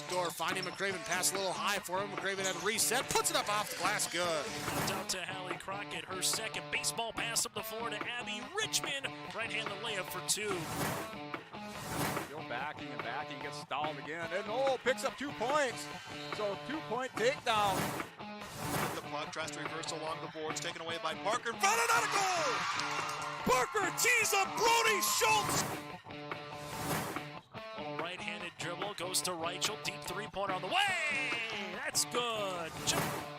backdoor, finding McCraven, pass a little high for him. McCraven at a reset, puts it up off the glass, good. Out to Hallie Crockett, her second baseball pass up the floor to Abby Richmond. Right-handed layup for two. Still backing and backing, gets stalled again, and picks up 2 points. So 2-point takedown. With the puck, tries to reverse along the boards, taken away by Parker, in front, another goal! Parker tees up Brody Schultz! Little right-handed dribble, goes to Reichel, deep three-pointer on the way! That's good.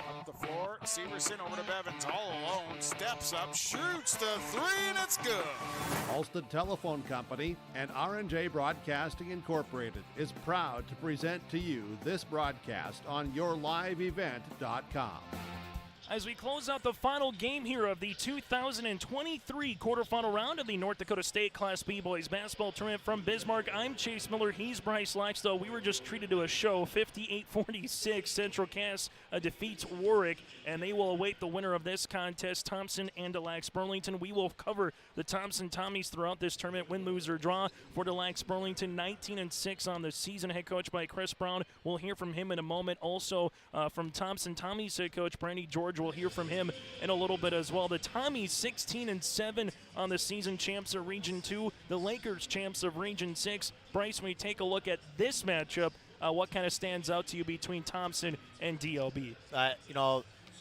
Up the floor, Severson over to Bevins, all alone, steps up, shoots the three, and it's good. Ulster Telephone Company and R&J Broadcasting Incorporated is proud to present to you this broadcast on yourliveevent.com. As we close out the final game here of the 2023 quarterfinal round of the North Dakota State Class B Boys Basketball Tournament from Bismarck, I'm Chase Miller, he's Bryce Laxdell. We were just treated to a show. 58-46, Central Cass defeats Warwick, and they will await the winner of this contest, Thompson and Lacs-Burlington. We will cover the Thompson Tommies throughout this tournament, win, lose, or draw. For the Lacs-Burlington, 19-6 on the season, head coach by Chris Brown. We'll hear from him in a moment. Also from Thompson Tommies head coach Brandy George. We'll hear from him in a little bit as well. The Tommies 16-7 on the season, champs of Region 2. The Lakers champs of Region 6. Bryce, when we take a look at this matchup, what kind of stands out to you between Thompson and DLB?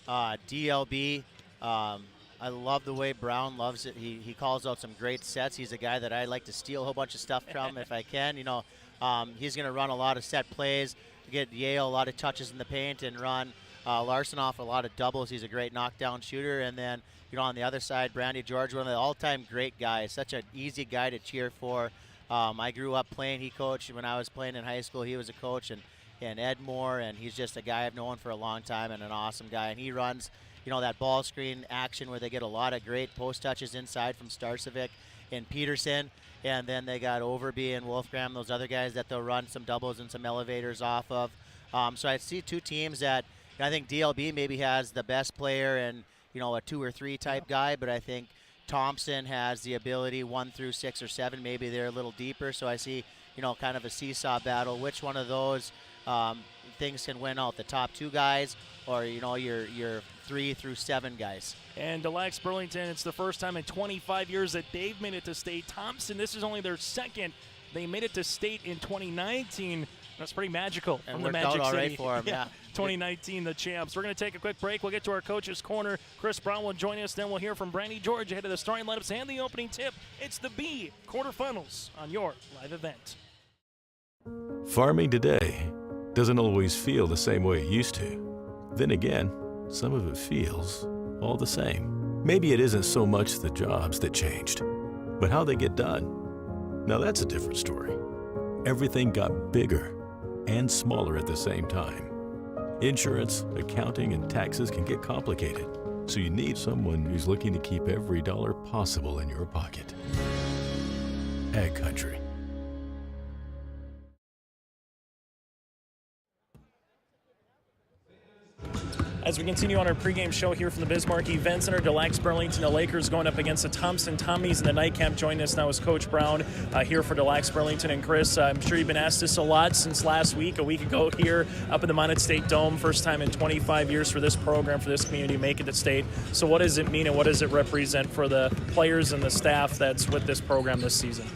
DLB, I love the way Brown loves it. He calls out some great sets. He's a guy that I like to steal a whole bunch of stuff from if I can. He's going to run a lot of set plays, get Yale a lot of touches in the paint, and run Larson off a lot of doubles. He's a great knockdown shooter. And then, on the other side, Brandy George, one of the all-time great guys, such an easy guy to cheer for. I grew up playing. He coached when I was playing in high school. He was a coach, and Ed Moore, and he's just a guy I've known for a long time and an awesome guy. And he runs, that ball screen action where they get a lot of great post touches inside from Starcevic and Peterson. And then they got Overby and Wolfgram, those other guys that they'll run some doubles and some elevators off of. So I see two teams that I think DLB maybe has the best player and, a 2 or 3 type guy, but I think Thompson has the ability 1 through 6 or 7. Maybe they're a little deeper. So I see, kind of a seesaw battle. Which one of those things can win out? The top 2 guys or, your 3 through 7 guys? And Lacs-Burlington, it's the first time in 25 years that they've made it to state. Thompson, this is only their second. They made it to state in 2019. That's pretty magical and from the Magic out all City. Right for him, yeah. 2019, the champs. We're going to take a quick break. We'll get to our coach's corner. Chris Brown will join us. Then we'll hear from Brandy George ahead of the starting lineups and the opening tip. It's the B quarterfinals on your live event. Farming today doesn't always feel the same way it used to. Then again, some of it feels all the same. Maybe it isn't so much the jobs that changed, but how they get done. Now that's a different story. Everything got bigger and smaller at the same time. Insurance, accounting, and taxes can get complicated, so you need someone who's looking to keep every dollar possible in your pocket. Ag Country. As we continue on our pregame show here from the Bismarck Event Center, the Lacs-Burlington, the Lakers going up against the Thompson Tommies in the nightcap. Joining us now is Coach Brown here for the Lacs-Burlington. And Chris, I'm sure you've been asked this a lot since last week, a week ago here up in the Mounted State Dome. First time in 25 years for this program, for this community, make it to state. So what does it mean and what does it represent for the players and the staff that's with this program this season?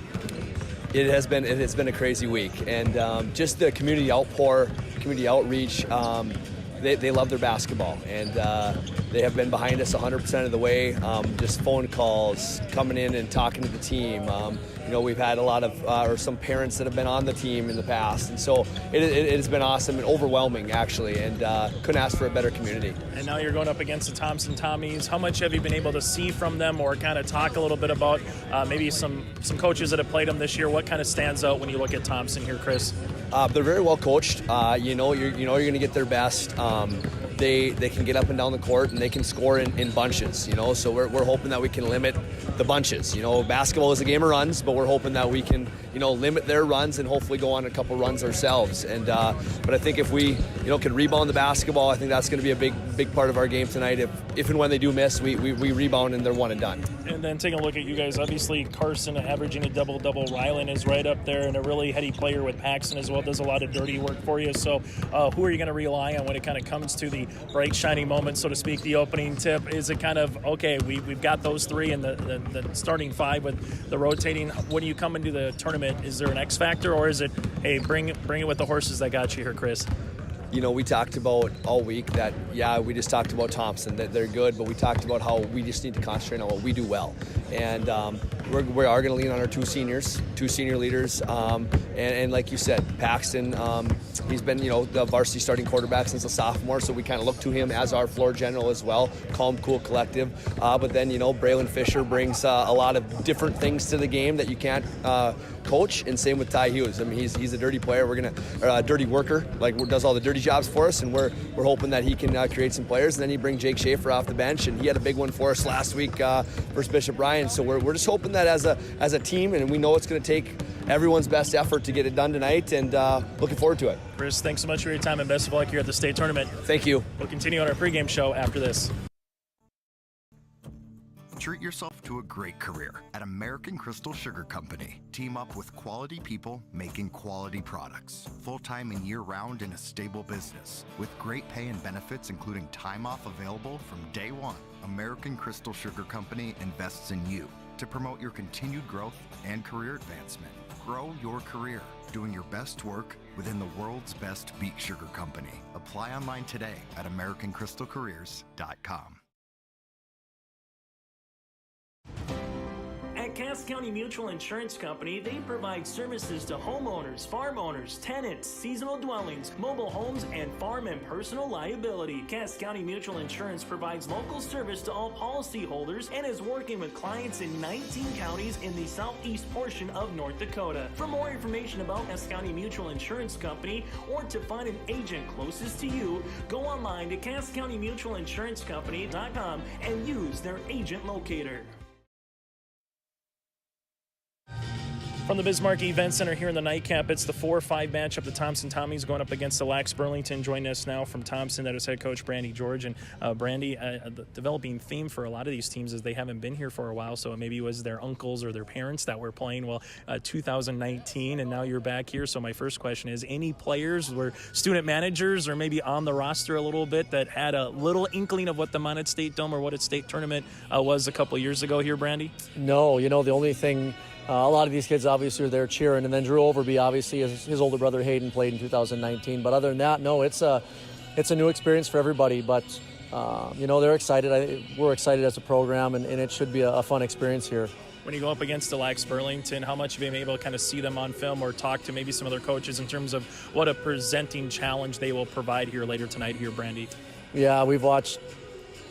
It has been a crazy week. And just the community outpour, community outreach, They love their basketball, and they have been behind us 100% of the way. Just phone calls, coming in and talking to the team. We've had a lot of, or some parents that have been on the team in the past, and so it has been awesome and overwhelming, actually, and couldn't ask for a better community. And now you're going up against the Thompson Tommies. How much have you been able to see from them, or kind of talk a little bit about maybe some coaches that have played them this year? What kind of stands out when you look at Thompson here, Chris? They're very well coached. You're going to get their best. they can get up and down the court and they can score in bunches, so we're hoping that we can limit the bunches. Basketball is a game of runs, but we're hoping that we can limit their runs and hopefully go on a couple runs ourselves. And but I think if we can rebound the basketball, I think that's going to be a big part of our game tonight. If and when they do miss, we rebound and they're one and done. And then taking a look at you guys, obviously Carson averaging a double-double. Rylan is right up there, and a really heady player with Paxton as well, does a lot of dirty work for you. So who are you going to rely on when it kind of comes to the bright, shiny moment, so to speak, the opening tip? Is it kind of, okay, we've got those three and the starting five with the rotating? When you come into the tournament, is there an X factor, or is it, hey, bring it with the horses that got you here, Chris? We talked about all week that, we just talked about Thompson, that they're good, but we talked about how we just need to concentrate on what we do well. And we are going to lean on our two senior leaders. And like you said, Paxton, he's been, the varsity starting quarterback since a sophomore, so we kind of look to him as our floor general as well. Calm, cool, collective. But then, Braylon Fisher brings a lot of different things to the game that you can't coach, and same with Ty Hughes. I mean, he's a dirty player. A dirty worker, does all the dirty jobs for us, and we're hoping that he can create some players. And then you bring Jake Schaefer off the bench, and he had a big one for us last week versus Bishop Ryan. So we're just hoping that as a team, and we know it's going to take everyone's best effort to get it done tonight, and looking forward to it. Chris, thanks so much for your time, and best of luck here at the state tournament. Thank you. We'll continue on our pregame show after this. Treat yourself to a great career at American Crystal Sugar Company. Team up with quality people making quality products. Full-time and year-round in a stable business. With great pay and benefits, including time off available from day one. American Crystal Sugar Company invests in you to promote your continued growth and career advancement. Grow your career, doing your best work within the world's best beet sugar company. Apply online today at AmericanCrystalCareers.com. At Cass County Mutual Insurance Company, they provide services to homeowners, farm owners, tenants, seasonal dwellings, mobile homes, and farm and personal liability. Cass County Mutual Insurance provides local service to all policyholders and is working with clients in 19 counties in the southeast portion of North Dakota. For more information about Cass County Mutual Insurance Company or to find an agent closest to you, go online to CassCountyMutualInsuranceCompany.com and use their agent locator. From the Bismarck Event Center here in the nightcap, it's the 4-5 matchup. The Thompson Tommies going up against the Lacs-Burlington. Joining us now from Thompson, that is head coach Brandy George. And Brandy, the developing theme for a lot of these teams is they haven't been here for a while, so maybe it was their uncles or their parents that were playing, 2019, and now you're back here. So my first question is, any players were student managers or maybe on the roster a little bit that had a little inkling of what the Mounted State Dome or what its state tournament was a couple years ago here, Brandy? No, the only thing... a lot of these kids obviously are there cheering, and then Drew Overby, obviously, his older brother Hayden played in 2019. But other than that, no, it's a new experience for everybody. But they're excited. We're excited as a program, and it should be a fun experience here. When you go up against the Lacs-Burlington, how much have you been able to kind of see them on film or talk to maybe some other coaches in terms of what a presenting challenge they will provide here later tonight here, Brandy? Yeah, we've watched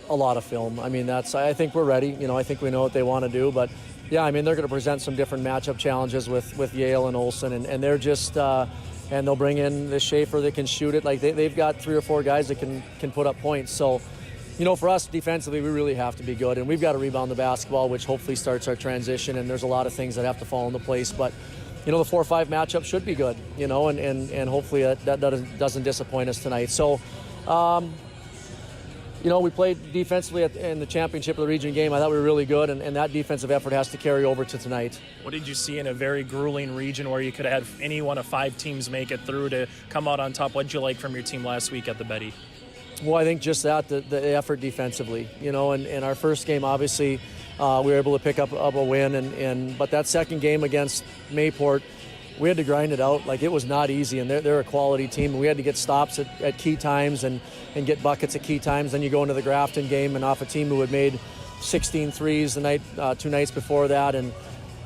a lot of film. I mean, I think we're ready. I think we know what they want to do, but. Yeah, I mean, they're going to present some different matchup challenges with Yale and Olson, and they're just and they'll bring in the Schaefer that can shoot it. Like they've got 3 or 4 guys that can put up points. So, for us defensively, we really have to be good, and we've got to rebound the basketball, which hopefully starts our transition. And there's a lot of things that have to fall into place, but the 4-5 matchup should be good, and hopefully that doesn't disappoint us tonight. So. We played defensively in the championship of the region game. I thought we were really good, and that defensive effort has to carry over to tonight. What did you see in a very grueling region where you could have had any one of 5 teams make it through to come out on top? What did you like from your team last week at the Betty? Well, I think just that, the effort defensively. In our first game, obviously, we were able to pick up a win, but that second game against Mayport, we had to grind it out. Like, it was not easy, and they're a quality team, and we had to get stops at key times and get buckets at key times. Then you go into the Grafton game and off a team who had made 16 threes the night 2 nights before that, and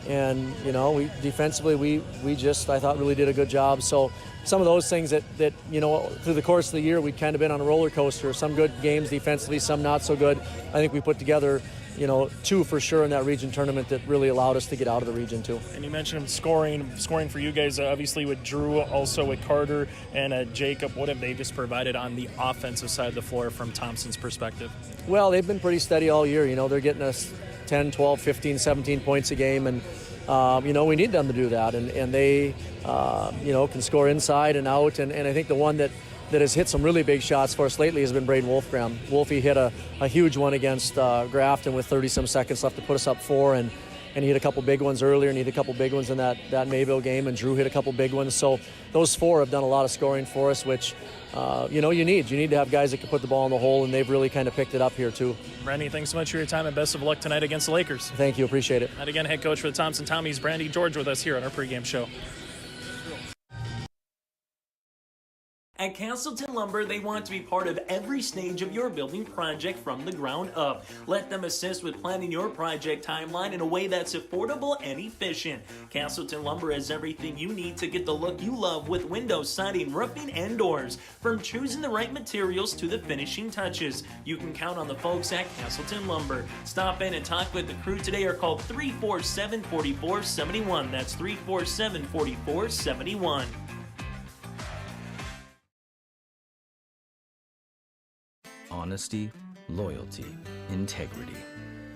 And we defensively, we just, I thought, really did a good job. So some of those things that through the course of the year, we'd kind of been on a roller coaster. Some good games defensively, some not so good. I think we put together, 2 for sure in that region tournament that really allowed us to get out of the region too. And you mentioned scoring for you guys, obviously with Drew, also with Carter and Jacob. What have they just provided on the offensive side of the floor from Thompson's perspective? Well, they've been pretty steady all year. They're getting us 10, 12, 15, 17 points a game, and we need them to do that. And they, can score inside and out. And I think the one that has hit some really big shots for us lately has been Braden Wolfgram. Wolfie hit a huge one against Grafton with 30-some seconds left to put us up 4, and he hit a couple big ones earlier, and he hit a couple big ones in that Mayville game, and Drew hit a couple big ones. So those 4 have done a lot of scoring for us, which, you need to have guys that can put the ball in the hole, and they've really kind of picked it up here too. Brandy, thanks so much for your time, and best of luck tonight against the Lakers. Thank you, appreciate it. And again, head coach for the Thompson Tommies, Brandy George, with us here on our pregame show. At Castleton Lumber, they want to be part of every stage of your building project from the ground up. Let them assist with planning your project timeline in a way that's affordable and efficient. Castleton Lumber has everything you need to get the look you love with windows, siding, roofing, and doors. From choosing the right materials to the finishing touches, you can count on the folks at Castleton Lumber. Stop in and talk with the crew today or call 347-4471. That's 347-4471. Honesty, loyalty, integrity.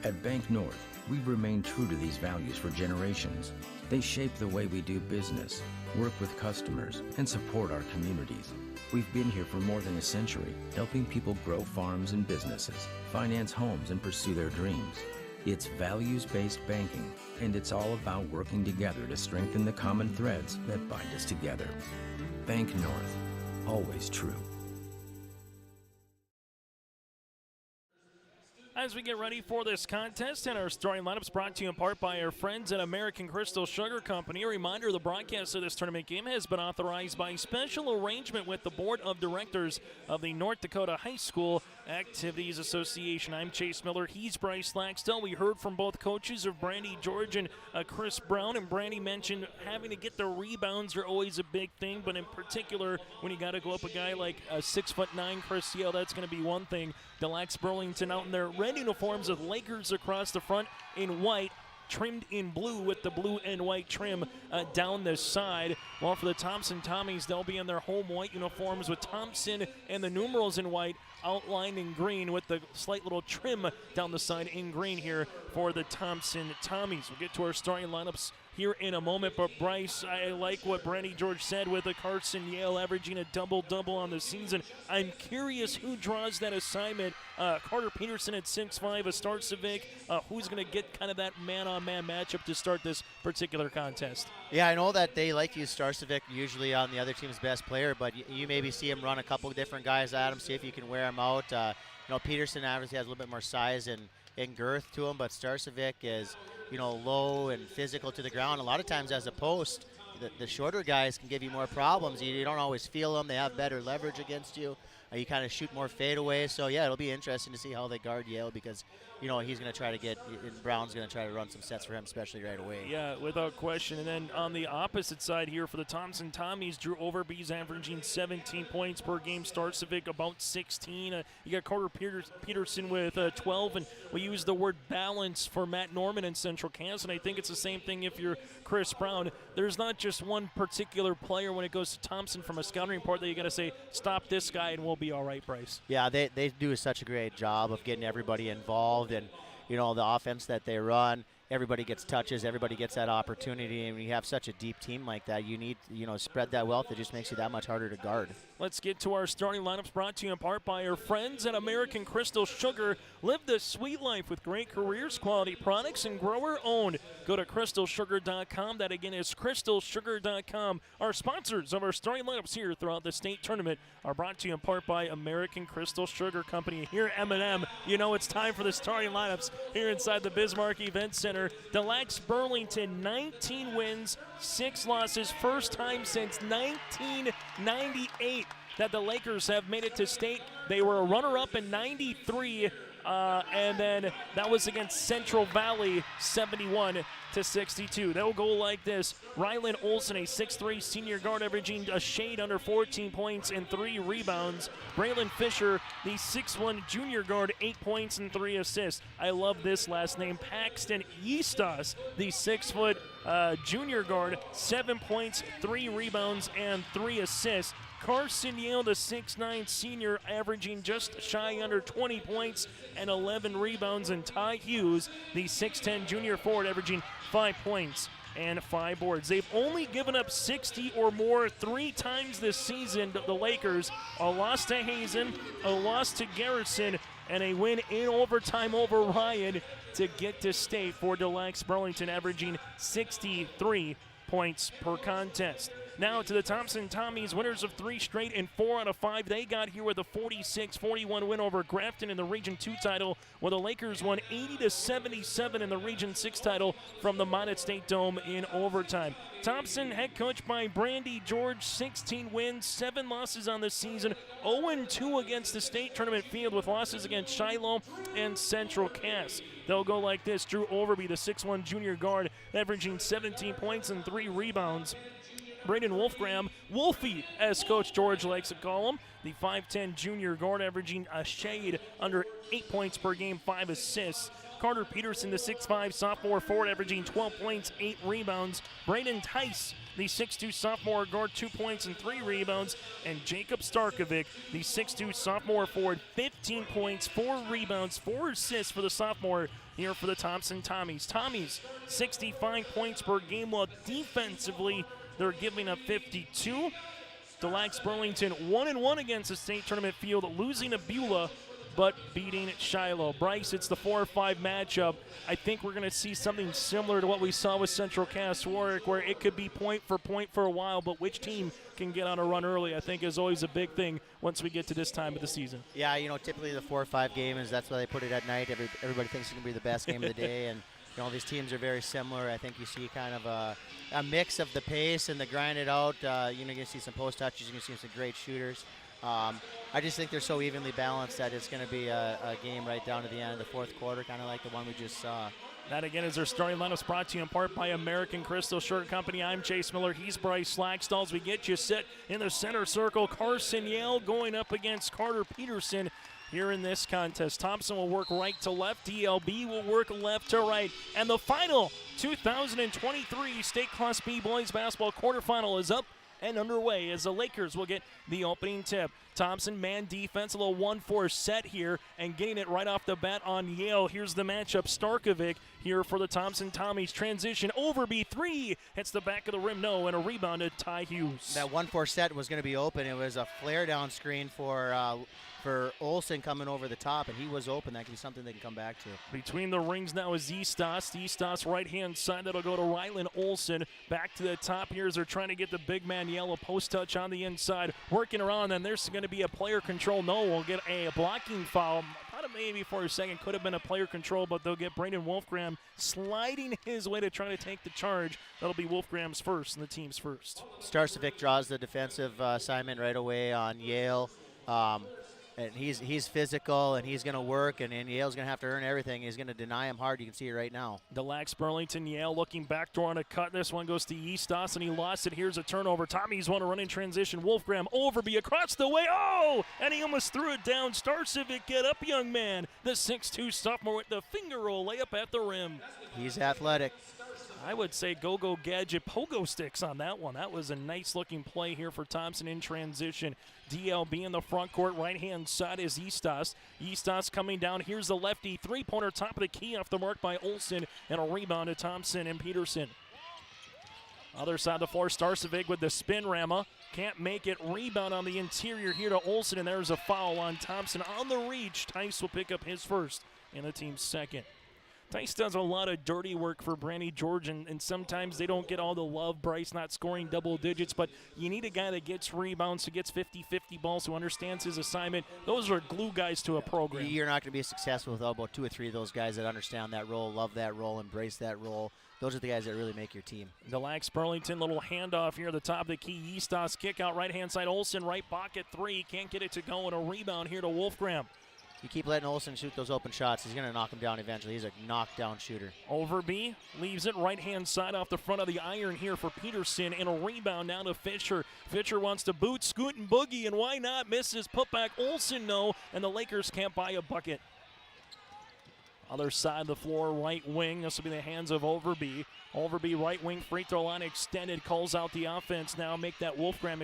At Bank North, we've remained true to these values for generations. They shape the way we do business, work with customers, and support our communities. We've been here for more than a century, helping people grow farms and businesses, finance homes, and pursue their dreams. It's values-based banking, and it's all about working together to strengthen the common threads that bind us together. Bank North, always true. As we get ready for this contest, and our starting lineups brought to you in part by our friends at American Crystal Sugar Company. A reminder, the broadcast of this tournament game has been authorized by special arrangement with the Board of Directors of the North Dakota High School Activities Association. I'm Chase Miller. He's Bryce Laxdell. We heard from both coaches of Brandy George and Chris Brown, and Brandy mentioned having to get the rebounds are always a big thing, but in particular, when you got to go up a guy like a 6'9" Chris Yale, that's going to be one thing. The Lacs-Burlington out in their red uniforms with Lakers across the front in white, trimmed in blue with the blue and white trim down the side. While for the Thompson Tommies, they'll be in their home white uniforms with Thompson and the numerals in white, outlined in green with the slight little trim down the side in green here for the Thompson Tommies. We'll get to our starting lineups here in a moment, but Bryce, I like what Brandy George said with a Carson Yale averaging a double-double on the season. I'm curious who draws that assignment. Carter Peterson at 6'5", a Starcevic. Who's going to get kind of that man-on-man matchup to start this particular contest? Yeah, I know that they like to use Starcevic usually on the other team's best player, but you maybe see him run a couple of different guys at him, see if you can wear him out. Peterson obviously has a little bit more size and girth to him, but Starcevic is, low and physical to the ground. A lot of times as a post, the shorter guys can give you more problems. You don't always feel them. They have better leverage against you. You kind of shoot more fadeaway. So, yeah, it'll be interesting to see how they guard Yale because, he's going to try to Brown's going to try to run some sets for him, especially right away. Yeah, without question. And then on the opposite side here for the Thompson Tommies, Drew Overby's averaging 17 points per game. Starcevic about 16. You got Carter Peterson with 12. And we use the word balance for Matt Norman in Central Kansas. And I think it's the same thing if you're Chris Brown. There's not just one particular player when it goes to Thompson from a scouting report that you got to say, stop this guy and we'll be all right, Bryce. Yeah, they do such a great job of getting everybody involved. And, the offense that they run, everybody gets touches, everybody gets that opportunity. And when you have such a deep team like that, you need, spread that wealth. It just makes you that much harder to guard. Let's get to our starting lineups brought to you in part by our friends at American Crystal Sugar. Live the sweet life with great careers, quality products, and grower-owned. Go to crystalsugar.com. That, again, is crystalsugar.com. Our sponsors of our starting lineups here throughout the state tournament are brought to you in part by American Crystal Sugar Company. Here at M&M, it's time for the starting lineups here inside the Bismarck Event Center. The Lacs-Burlington, 19 wins, 6 losses. First time since 1998 that the Lakers have made it to state. They were a runner-up in 93. And then that was against Central Valley, 71-62. They'll go like this. Rylan Olson, a 6'3" senior guard, averaging a shade under 14 points and 3 rebounds. Braylon Fisher, the 6'1" junior guard, 8 points and 3 assists. I love this last name. Paxton Eastos, the 6' junior guard, 7 points, 3 rebounds, and 3 assists. Carson Yale, the 6'9" senior, averaging just shy under 20 points and 11 rebounds. And Ty Hughes, the 6'10" junior forward, averaging 5 points and 5 boards. They've only given up 60 or more 3 times this season, the Lakers. A loss to Hazen, a loss to Garrison, and a win in overtime over Ryan to get to state for the Lacs-Burlington, averaging 63 points per contest. Now to the Thompson Tommies, winners of 3 straight and 4 out of 5. They got here with a 46-41 win over Grafton in the Region 2 title, where the Lakers won 80-77 in the Region 6 title from the Minot State Dome in overtime. Thompson, head coach by Brandy George, 16 wins, 7 losses on the season, 0-2 against the state tournament field with losses against Shiloh and Central Cass. They'll go like this. Drew Overby, the 6'1" junior guard, averaging 17 points and 3 rebounds. Braden Wolfgram, Wolfie, as Coach George likes to call him, the 5'10" junior guard, averaging a shade under 8 points per game, 5 assists. Carter Peterson, the 6'5" sophomore forward, averaging 12 points, 8 rebounds. Braden Tice, the 6'2" sophomore guard, 2 points and 3 rebounds. And Jacob Starkovic, the 6'2" sophomore forward, 15 points, 4 rebounds, 4 assists for the sophomore here for the Thompson Tommies. Tommies, 65 points per game, while defensively they're giving up 52. The Lacs-Burlington 1-1 against the state tournament field, losing to Beulah, but beating Shiloh. Bryce, it's the 4-5 matchup. I think we're going to see something similar to what we saw with Central Cass Warwick, where it could be point for a while, but which team can get on a run early, I think, is always a big thing once we get to this time of the season. Yeah, typically the 4-5 game is that's why they put it at night. Everybody thinks it's going to be the best game of the day, and these teams are very similar. I think you see kind of a mix of the pace and the grind it out. You're going to see some post touches. You're going to see some great shooters. I just think they're so evenly balanced that it's going to be a game right down to the end of the fourth quarter, kind of like the one we just saw. That again is our starting lineup, brought to you in part by American Crystal Sugar Company. I'm Chase Miller. He's Bryce Laxdal. We get you set in the center circle. Carson Yale going up against Carter Peterson here in this contest. Thompson will work right to left. DLB will work left to right. And the final 2023 State Class B Boys Basketball quarterfinal is up and underway as the Lakers will get the opening tip. Thompson, man defense, a little 1-4 set here, and getting it right off the bat on Yale. Here's the matchup. Starkovic here for the Thompson Tommies. Transition, Overby, 3. Hits the back of the rim, no, and a rebound to Ty Hughes. That 1-4 set was going to be open. It was a flare down screen for Olson coming over the top, and he was open. That could be something they can come back to. Between the rings now is Eastos. Eastos right-hand side. That'll go to Rylan Olson. Back to the top here as they're trying to get the big man Yellow post touch on the inside. Working around, and there's going to be a player control. No, we'll get a blocking foul. Thought it maybe for a second could have been a player control, but they'll get Brandon Wolfgram sliding his way to try to take the charge. That'll be Wolfgram's first and the team's first. Starkovic draws the defensive assignment right away on Yale. And he's physical, and he's going to work, and Yale's going to have to earn everything. He's going to deny him hard. You can see it right now. The Lacs-Burlington, Yale looking backdoor on a cut. This one goes to Eastos, and he lost it. Here's a turnover. Tommies want to run in transition. Wolfgram, Overby across the way. Oh, and he almost threw it down. Starkovic, get up, young man. The 6'2 sophomore with the finger roll layup at the rim. He's athletic. I would say go-go gadget pogo sticks on that one. That was a nice-looking play here for Thompson in transition. DLB in the front court. Right-hand side is Eastos. Eastos coming down. Here's the lefty. Three-pointer top of the key off the mark by Olson. And a rebound to Thompson and Peterson. Other side of the floor, Starkovic with the spin Rama. Can't make it. Rebound on the interior here to Olson. And there's a foul on Thompson on the reach. Tice will pick up his first and the team's second. Tice does a lot of dirty work for Brandy George, and sometimes they don't get all the love. Bryce not scoring double digits, but you need a guy that gets rebounds, who gets 50-50 balls, who understands his assignment. Those are glue guys to a program. You're not going to be successful without about 2 or 3 of those guys that understand that role, love that role, embrace that role. Those are the guys that really make your team. The Lacs-Burlington little handoff here at the top of the key. Eastos kick out right-hand side. Olson right pocket 3. Can't get it to go, and a rebound here to Wolfgram. You keep letting Olsen shoot those open shots, he's going to knock him down eventually. He's a knockdown shooter. Overby leaves it right-hand side off the front of the iron here for Peterson, and a rebound down to Fisher. Fisher wants to boot, scoot, and boogie, and why not? Misses, put back, Olsen no, and the Lakers can't buy a bucket. Other side of the floor, right wing. This will be the hands of Overby. Overby, right wing, free throw line extended, calls out the offense. Now make that Wolfgram,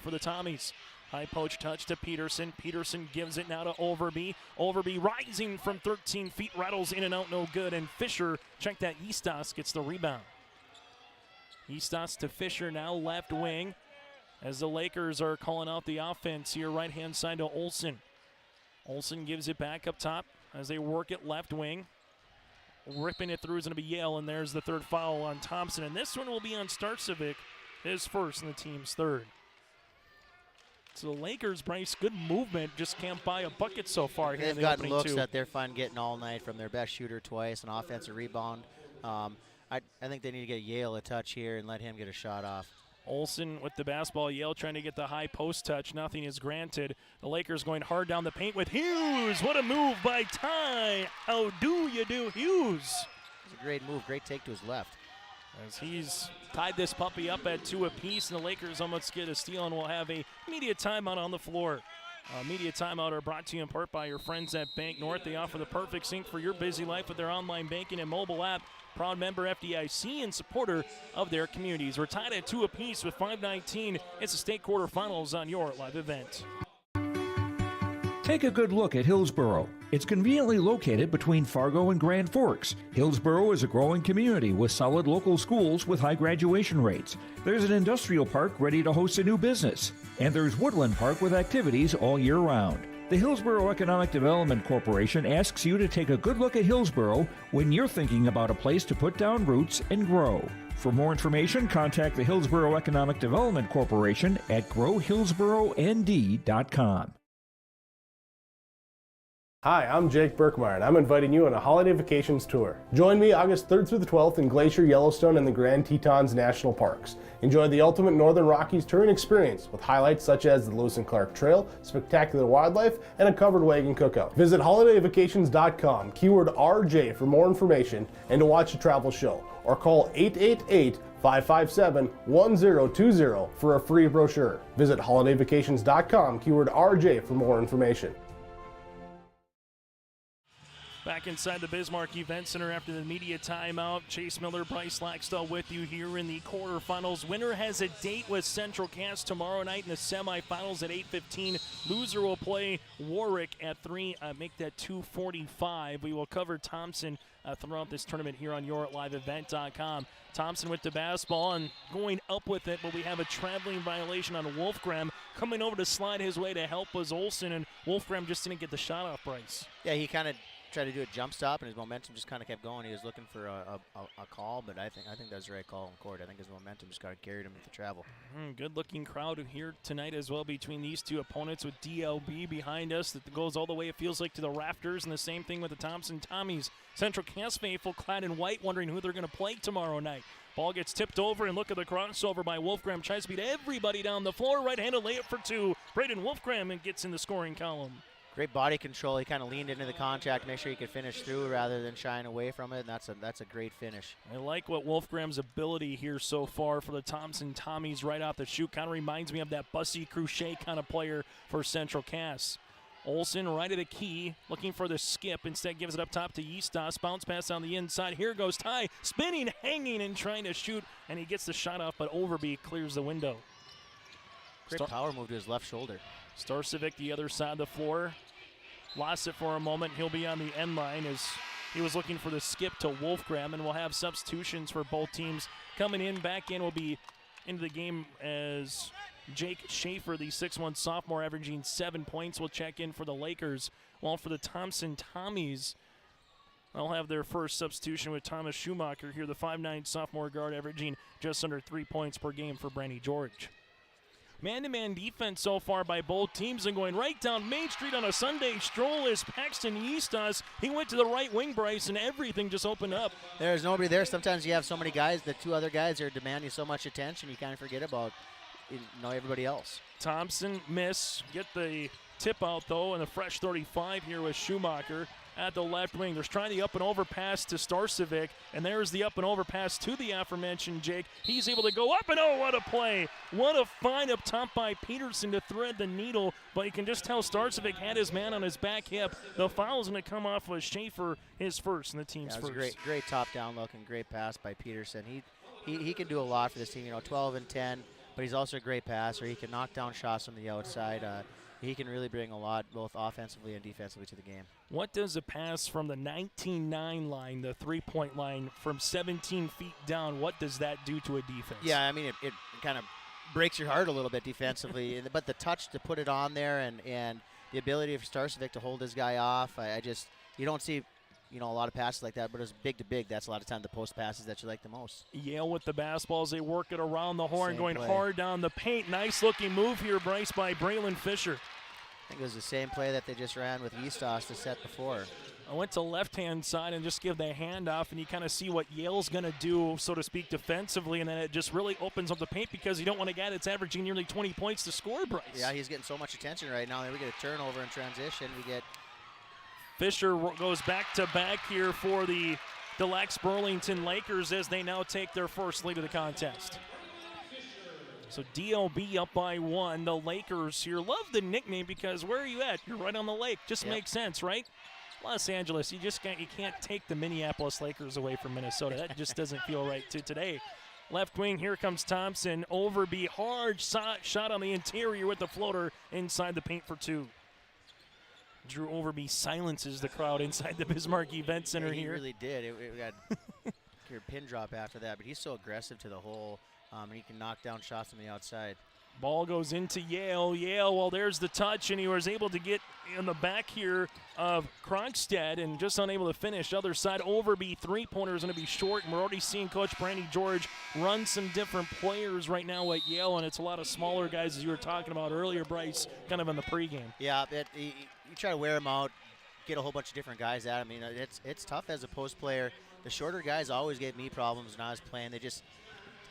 for the Tommies. High poach touch to Peterson. Peterson gives it now to Overby. Overby rising from 13 feet, rattles in and out, no good. And Fisher, check that, Eastos gets the rebound. Eastos to Fisher, now left wing. As the Lakers are calling out the offense here, right-hand side to Olsen. Olsen gives it back up top as they work it left wing. Ripping it through is going to be Yale, and there's the third foul on Thompson. And this one will be on Starcevic, his first and the team's third. So the Lakers, Bryce, good movement, just can't buy a bucket so far here. They've gotten looks that they're fun getting all night from their best shooter twice, an offensive rebound. I think they need to get Yale a touch here and let him get a shot off. Olsen with the basketball. Yale trying to get the high post touch. Nothing is granted. The Lakers going hard down the paint with Hughes. What a move by Ty. How do you do, Hughes? It's a great move. Great take to his left. As he's tied this puppy up at 2 apiece, and the Lakers almost get a steal, and we'll have a media timeout on the floor. Media timeout are brought to you in part by your friends at Bank North. They offer the perfect sync for your busy life with their online banking and mobile app. Proud member FDIC and supporter of their communities. We're tied at 2 apiece with 5:19. It's the state quarterfinals on your live event. Take a good look at Hillsboro. It's conveniently located between Fargo and Grand Forks. Hillsboro is a growing community with solid local schools with high graduation rates. There's an industrial park ready to host a new business. And there's Woodland Park with activities all year round. The Hillsboro Economic Development Corporation asks you to take a good look at Hillsboro when you're thinking about a place to put down roots and grow. For more information, contact the Hillsboro Economic Development Corporation at growhillsboroND.com. Hi, I'm Jake Berkmeyer, and I'm inviting you on a holiday vacations tour. Join me August 3rd through the 12th in Glacier, Yellowstone, and the Grand Tetons National Parks. Enjoy the ultimate Northern Rockies touring experience with highlights such as the Lewis and Clark Trail, spectacular wildlife, and a covered wagon cookout. Visit holidayvacations.com, keyword RJ for more information and to watch a travel show, or call 888-557-1020 for a free brochure. Visit holidayvacations.com, keyword RJ for more information. Back inside the Bismarck Event Center after the media timeout. Chase Miller, Bryce Laxdell with you here in the quarterfinals. Winner has a date with Central Cass tomorrow night in the semifinals at 8:15. Loser will play Warwick at 3. Make that 2:45. We will cover Thompson throughout this tournament here on YourLiveEvent.com. Thompson with the basketball and going up with it, but we have a traveling violation on Wolfgram. Coming over to slide his way to help was Olsen, and Wolfgram just didn't get the shot off, Bryce. Yeah, he kind of tried to do a jump stop, and his momentum just kind of kept going. He was looking for a call, but I think that was the right call in court. I think his momentum just kind of carried him with the travel. Good-looking crowd here tonight as well between these two opponents with DLB behind us. That goes all the way, it feels like, to the rafters, and the same thing with the Thompson Tommies. Central Cass faithful clad in white, wondering who they're going to play tomorrow night. Ball gets tipped over, and look at the crossover by Wolfgram. Tries to beat everybody down the floor. Right-handed layup for 2. Braden Wolfgram and gets in the scoring column. Great body control. He kind of leaned into the contact to make sure he could finish through rather than shying away from it, and that's a great finish. I like what Wolfgram's ability here so far for the Thompson Tommies right off the shoot. Kind of reminds me of that Bussy Cruchet kind of player for Central Cass. Olsen right at the key, looking for the skip. Instead gives it up top to Eastos. Bounce pass on the inside. Here goes Ty, spinning, hanging, and trying to shoot, and he gets the shot off, but Overby clears the window. Great power move to his left shoulder. Starcevic the other side of the floor. Lost it for a moment. He'll be on the end line as he was looking for the skip to Wolfgram, and we'll have substitutions for both teams. Coming in, back in will be into the game as Jake Schaefer, the 6'1 sophomore, averaging 7 points, will check in for the Lakers. While for the Thompson Tommies, they'll have their first substitution with Thomas Schumacher here, the 5'9 sophomore guard, averaging just under 3 points per game for Brandy George. Man-to-man defense so far by both teams, and going right down Main Street on a Sunday stroll is Paxton Eastos. He went to the right wing, Bryce, and everything just opened up. There's nobody there. Sometimes you have so many guys, the two other guys are demanding so much attention, you kind of forget about everybody else. Thompson miss, get the tip out though, and a fresh 35 here with Schumacher at the left wing. There's trying the up and over pass to Starcevic, and there's the up and over pass to the aforementioned Jake. He's able to go up, and oh, what a play. What a find up top by Peterson to thread the needle, but you can just tell Starcevic had his man on his back hip. The foul's going to come off with Schaefer, his first, and the team's first. Great top-down look and great pass by Peterson. He can do a lot for this team, 12 and 10, but he's also a great passer. He can knock down shots from the outside. He can really bring a lot, both offensively and defensively, to the game. What does a pass from the 19-9 line, the three-point line, from 17 feet down, what does that do to a defense? Yeah, I mean, it kind of breaks your heart a little bit defensively, but the touch to put it on there and the ability for Starcevic to hold his guy off, you don't see a lot of passes like that, but it's big to big. That's a lot of time the post passes that you like the most. Yale with the basketball as they work it around the horn, Same going play. hard down the paint. Nice looking move here, Bryce, by Braylon Fisher. I think it was the same play that they just ran with Eastos to set before. I went to left-hand side and just give the handoff, and you kind of see what Yale's going to do, so to speak, defensively, and then it just really opens up the paint because you don't want a guy that's averaging nearly 20 points to score, Bryce. Yeah, he's getting so much attention right now. Then we get a turnover in transition. We get Fisher goes back-to-back here for the Lacs-Burlington Lakers as they now take their first lead of the contest. So DLB up by 1. The Lakers here love the nickname because where are you at? You're right on the lake. Just makes sense, right? Los Angeles, you can't take the Minneapolis Lakers away from Minnesota. That just doesn't feel right today. Left wing, here comes Thompson. Overby, hard shot on the interior with the floater inside the paint for 2. Drew Overby silences the crowd inside the Bismarck Event Center here. He really did. We got a pin drop after that, but he's so aggressive to the hole. He can knock down shots from the outside. Ball goes into Yale. Well, there's the touch, and he was able to get in the back here of Krogstad and just unable to finish. Other side, Overby, three-pointer is going to be short, and we're already seeing Coach Brandy George run some different players right now at Yale, and it's a lot of smaller guys, as you were talking about earlier, Bryce, kind of in the pregame. Yeah, you try to wear them out, get a whole bunch of different guys at him. It's tough as a post player. The shorter guys always gave me problems when I was playing.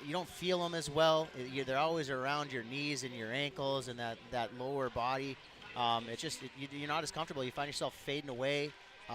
You don't feel them as well. They're always around your knees and your ankles and that lower body. You're not as comfortable. You find yourself fading away. A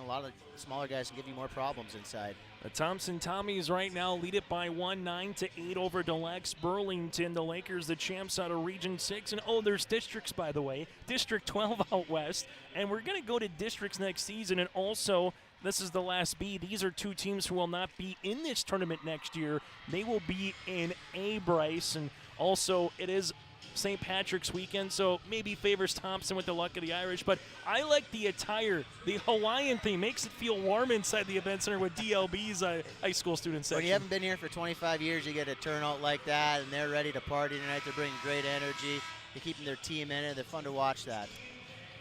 lot of the smaller guys can give you more problems inside. The Thompson Tommies right now lead it by 1, 9-8 over Lacs-Burlington. The Lakers, the champs out of Region 6. And there's districts, by the way. District 12 out west. And we're going to go to districts next season. And also, this is the last B. These are 2 teams who will not be in this tournament next year. They will be in A, Bryce. And also, it is St. Patrick's weekend, so maybe favors Thompson with the luck of the Irish. But I like the attire. The Hawaiian theme makes it feel warm inside the event center with DLB's high school student section. When you haven't been here for 25 years, you get a turnout like that, and they're ready to party tonight. They're bringing great energy. They're keeping their team in it. They're fun to watch that.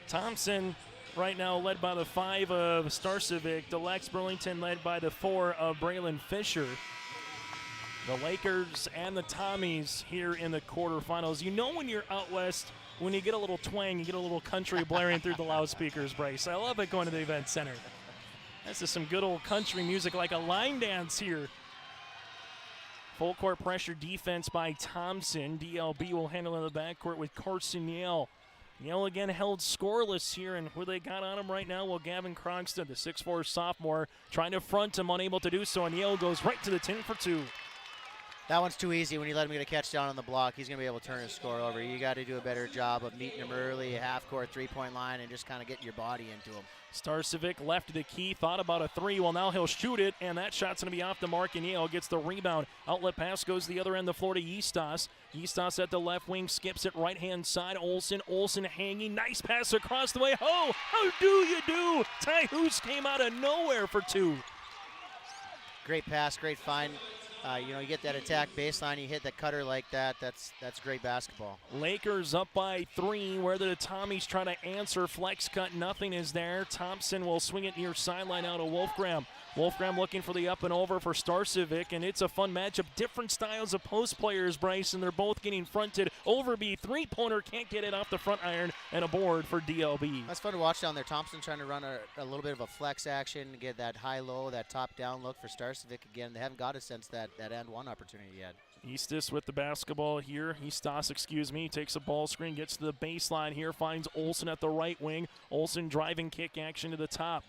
Thompson right now led by the 5 of Starcevic. The Lacs-Burlington led by the 4 of Braylon Fisher. The Lakers and the Tommies here in the quarterfinals. You know when you're out west, when you get a little twang, you get a little country blaring through the loudspeakers, Bryce. I love it going to the event center. This is some good old country music, like a line dance here. Full court pressure defense by Thompson. DLB will handle in the backcourt with Carson Yale. Yale again held scoreless here, and who they got on him right now? Well, Gavin Krogstad, the 6'4 sophomore, trying to front him, unable to do so, and Yale goes right to the 10 for 2. That one's too easy. When you let him get a catch down on the block, he's going to be able to turn his score over. You got to do a better job of meeting him early, half-court, three-point line, and just kind of getting your body into him. Starcevic left of the key, thought about a 3. Well, now he'll shoot it, and that shot's going to be off the mark, and Yale gets the rebound. Outlet pass goes the other end, the floor to Eastos. Eastos at the left wing, skips it right-hand side. Olsen hanging. Nice pass across the way. Oh, how do you do? Ty Hoos came out of nowhere for 2. Great pass, great find. You get that attack baseline, you hit that cutter like that, that's great basketball. Lakers up by 3, where the Tommies try to answer. Flex cut, nothing is there. Thompson will swing it near sideline out of Wolfgram. Wolfgram looking for the up and over for Starcevic, and it's a fun matchup. Different styles of post players, Bryce, and they're both getting fronted. Overby, three-pointer, can't get it off the front iron, and a board for DLB. That's fun to watch down there. Thompson trying to run a little bit of a flex action, get that high-low, that top-down look for Starcevic again. They haven't got it since that and one opportunity yet. Eastas with the basketball here. Eastas, takes a ball screen, gets to the baseline here, finds Olsen at the right wing. Olsen driving kick action to the top.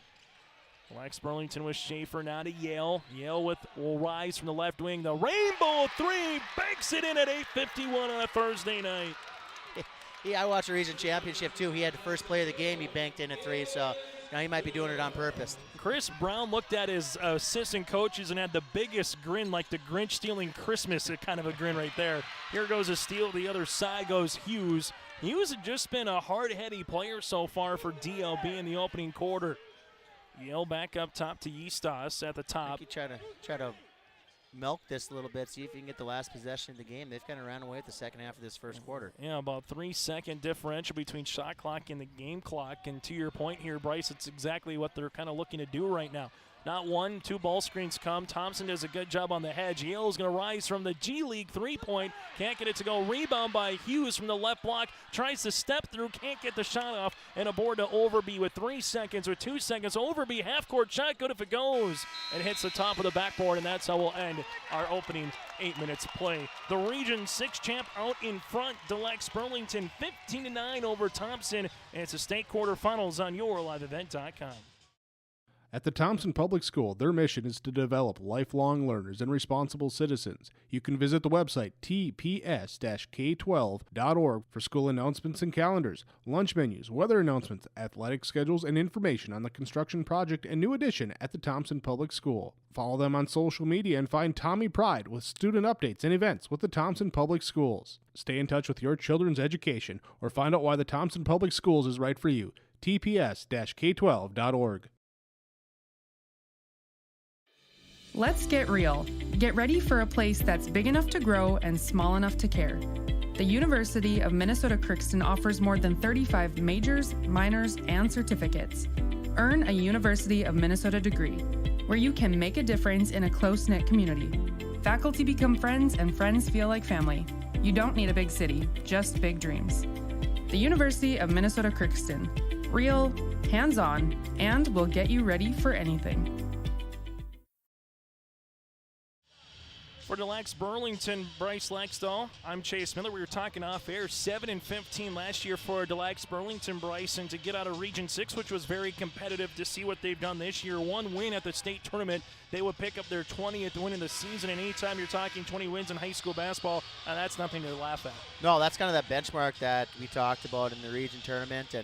Lacs-Burlington with Schaefer, now to Yale. Yale will rise from the left wing. The rainbow three, banks it in at 8:51 on a Thursday night. Yeah, I watched the region championship too. He had the first play of the game. He banked in a three, so now he might be doing it on purpose. Chris Brown looked at his assistant coaches and had the biggest grin, like the Grinch stealing Christmas, kind of a grin right there. Here goes a steal. The other side goes Hughes. Hughes had just been a hard-headed player so far for DLB in the opening quarter. Yale back up top to Eastas at the top. You try to milk this a little bit, see if you can get the last possession of the game. They've kind of ran away with the second half of this first quarter. Yeah, about 3-second differential between shot clock and the game clock. And to your point here, Bryce, it's exactly what they're kind of looking to do right now. Not one, two ball screens come. Thompson does a good job on the hedge. Yale is going to rise from the G League three-point. Can't get it to go. Rebound by Hughes from the left block. Tries to step through. Can't get the shot off. And a board to Overby with 3 seconds or 2 seconds. Overby, half-court shot. Good if it goes. And hits the top of the backboard. And that's how we'll end our opening 8 minutes play. The Region 6 champ out in front. Lacs-Burlington 15-9 over Thompson. And it's the state quarterfinals on YourLiveEvent.com. At the Thompson Public School, their mission is to develop lifelong learners and responsible citizens. You can visit the website tps-k12.org for school announcements and calendars, lunch menus, weather announcements, athletic schedules, and information on the construction project and new addition at the Thompson Public School. Follow them on social media and find Tommy Pride with student updates and events with the Thompson Public Schools. Stay in touch with your children's education or find out why the Thompson Public Schools is right for you. tps-k12.org. Let's get real. Get ready for a place that's big enough to grow and small enough to care. The University of Minnesota Crookston offers more than 35 majors, minors, and certificates. Earn a University of Minnesota degree, where you can make a difference in a close-knit community. Faculty become friends and friends feel like family. You don't need a big city, just big dreams. The University of Minnesota Crookston. Real, hands-on, and will get you ready for anything. For the Lacs-Burlington, Bryce Laxdal, I'm Chase Miller. We were talking off air, 7-15 last year for the Lacs-Burlington, Bryce, and to get out of Region 6, which was very competitive, to see what they've done this year. One win at the state tournament, they would pick up their 20th win in the season, and anytime you're talking 20 wins in high school basketball, that's nothing to laugh at. No, that's kind of that benchmark that we talked about in the region tournament,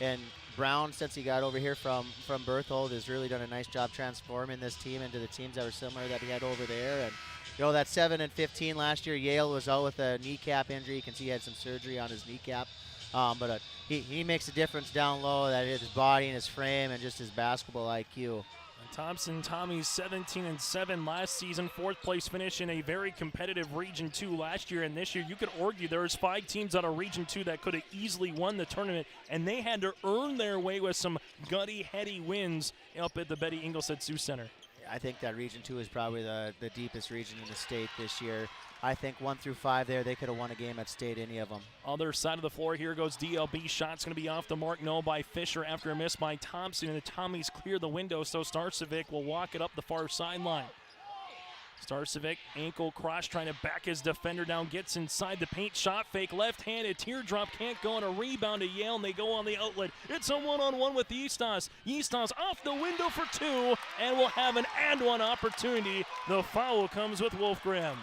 and Brown, since he got over here from Berthold, has really done a nice job transforming this team into the teams that were similar that he had over there. And that 7-15 last year, Yale was out with a kneecap injury. You can see he had some surgery on his kneecap. But he makes a difference down low, that his body and his frame and just his basketball IQ. And Thompson, Tommy's 17-7 last season, 4th place finish in a very competitive Region 2 last year. And this year, you could argue there was 5 teams out of Region 2 that could have easily won the tournament, and they had to earn their way with some gutty, heady wins up at the Betty Ingolstadt Sioux Center. I think that Region 2 is probably the deepest region in the state this year. I think 1 through 5 there, they could have won a game at state, any of them. Other side of the floor, here goes DLB. Shot's going to be off the mark. No by Fisher after a miss by Thompson. And the Tommies clear the window, so Starcevic will walk it up the far sideline. Starcevic, ankle cross, trying to back his defender down, gets inside the paint, shot fake, left-handed, teardrop, can't go on a rebound to Yale, and they go on the outlet. It's a one-on-one with Eastas. Eastas off the window for 2, and will have an and-one opportunity. The foul comes with Wolfgram.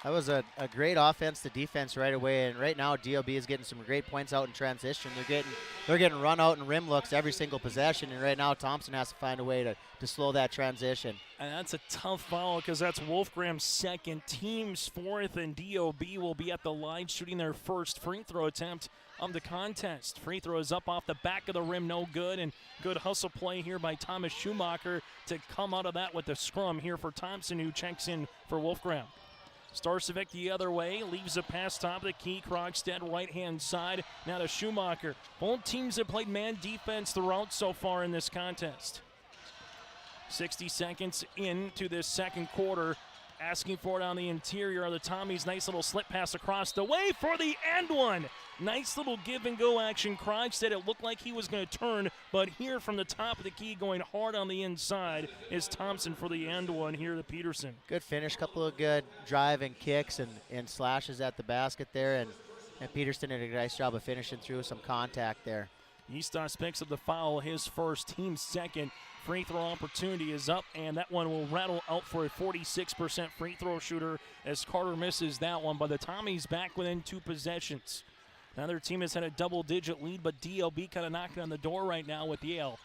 That was a great offense to defense right away, and right now DLB is getting some great points out in transition. They're getting run out and rim looks every single possession, and right now Thompson has to find a way to slow that transition. And that's a tough foul because that's Wolfgram's second, team's 4th, and DOB will be at the line shooting their first free throw attempt of the contest. Free throw is up off the back of the rim, no good, and good hustle play here by Thomas Schumacher to come out of that with the scrum here for Thompson, who checks in for Wolfgram. Starcevic the other way, leaves a pass top of the key. Krogstad right-hand side, now to Schumacher. Both teams have played man defense throughout so far in this contest. 60 seconds into this second quarter. Asking for it on the interior are the Tommies. Nice little slip pass across the way for the and one. Nice little give and go action. Kraj said it looked like he was going to turn, but here from the top of the key going hard on the inside is Thompson for the end one here to Peterson. Good finish, couple of good drive and kicks and slashes at the basket there, and Peterson did a nice job of finishing through some contact there. Eastos picks up the foul, his first, team second. Free throw opportunity is up, and that one will rattle out for a 46% free throw shooter as Carter misses that one. But the Tommies back within 2 possessions. Now their team has had a double-digit lead, but DLB kind of knocking on the door right now with Yale.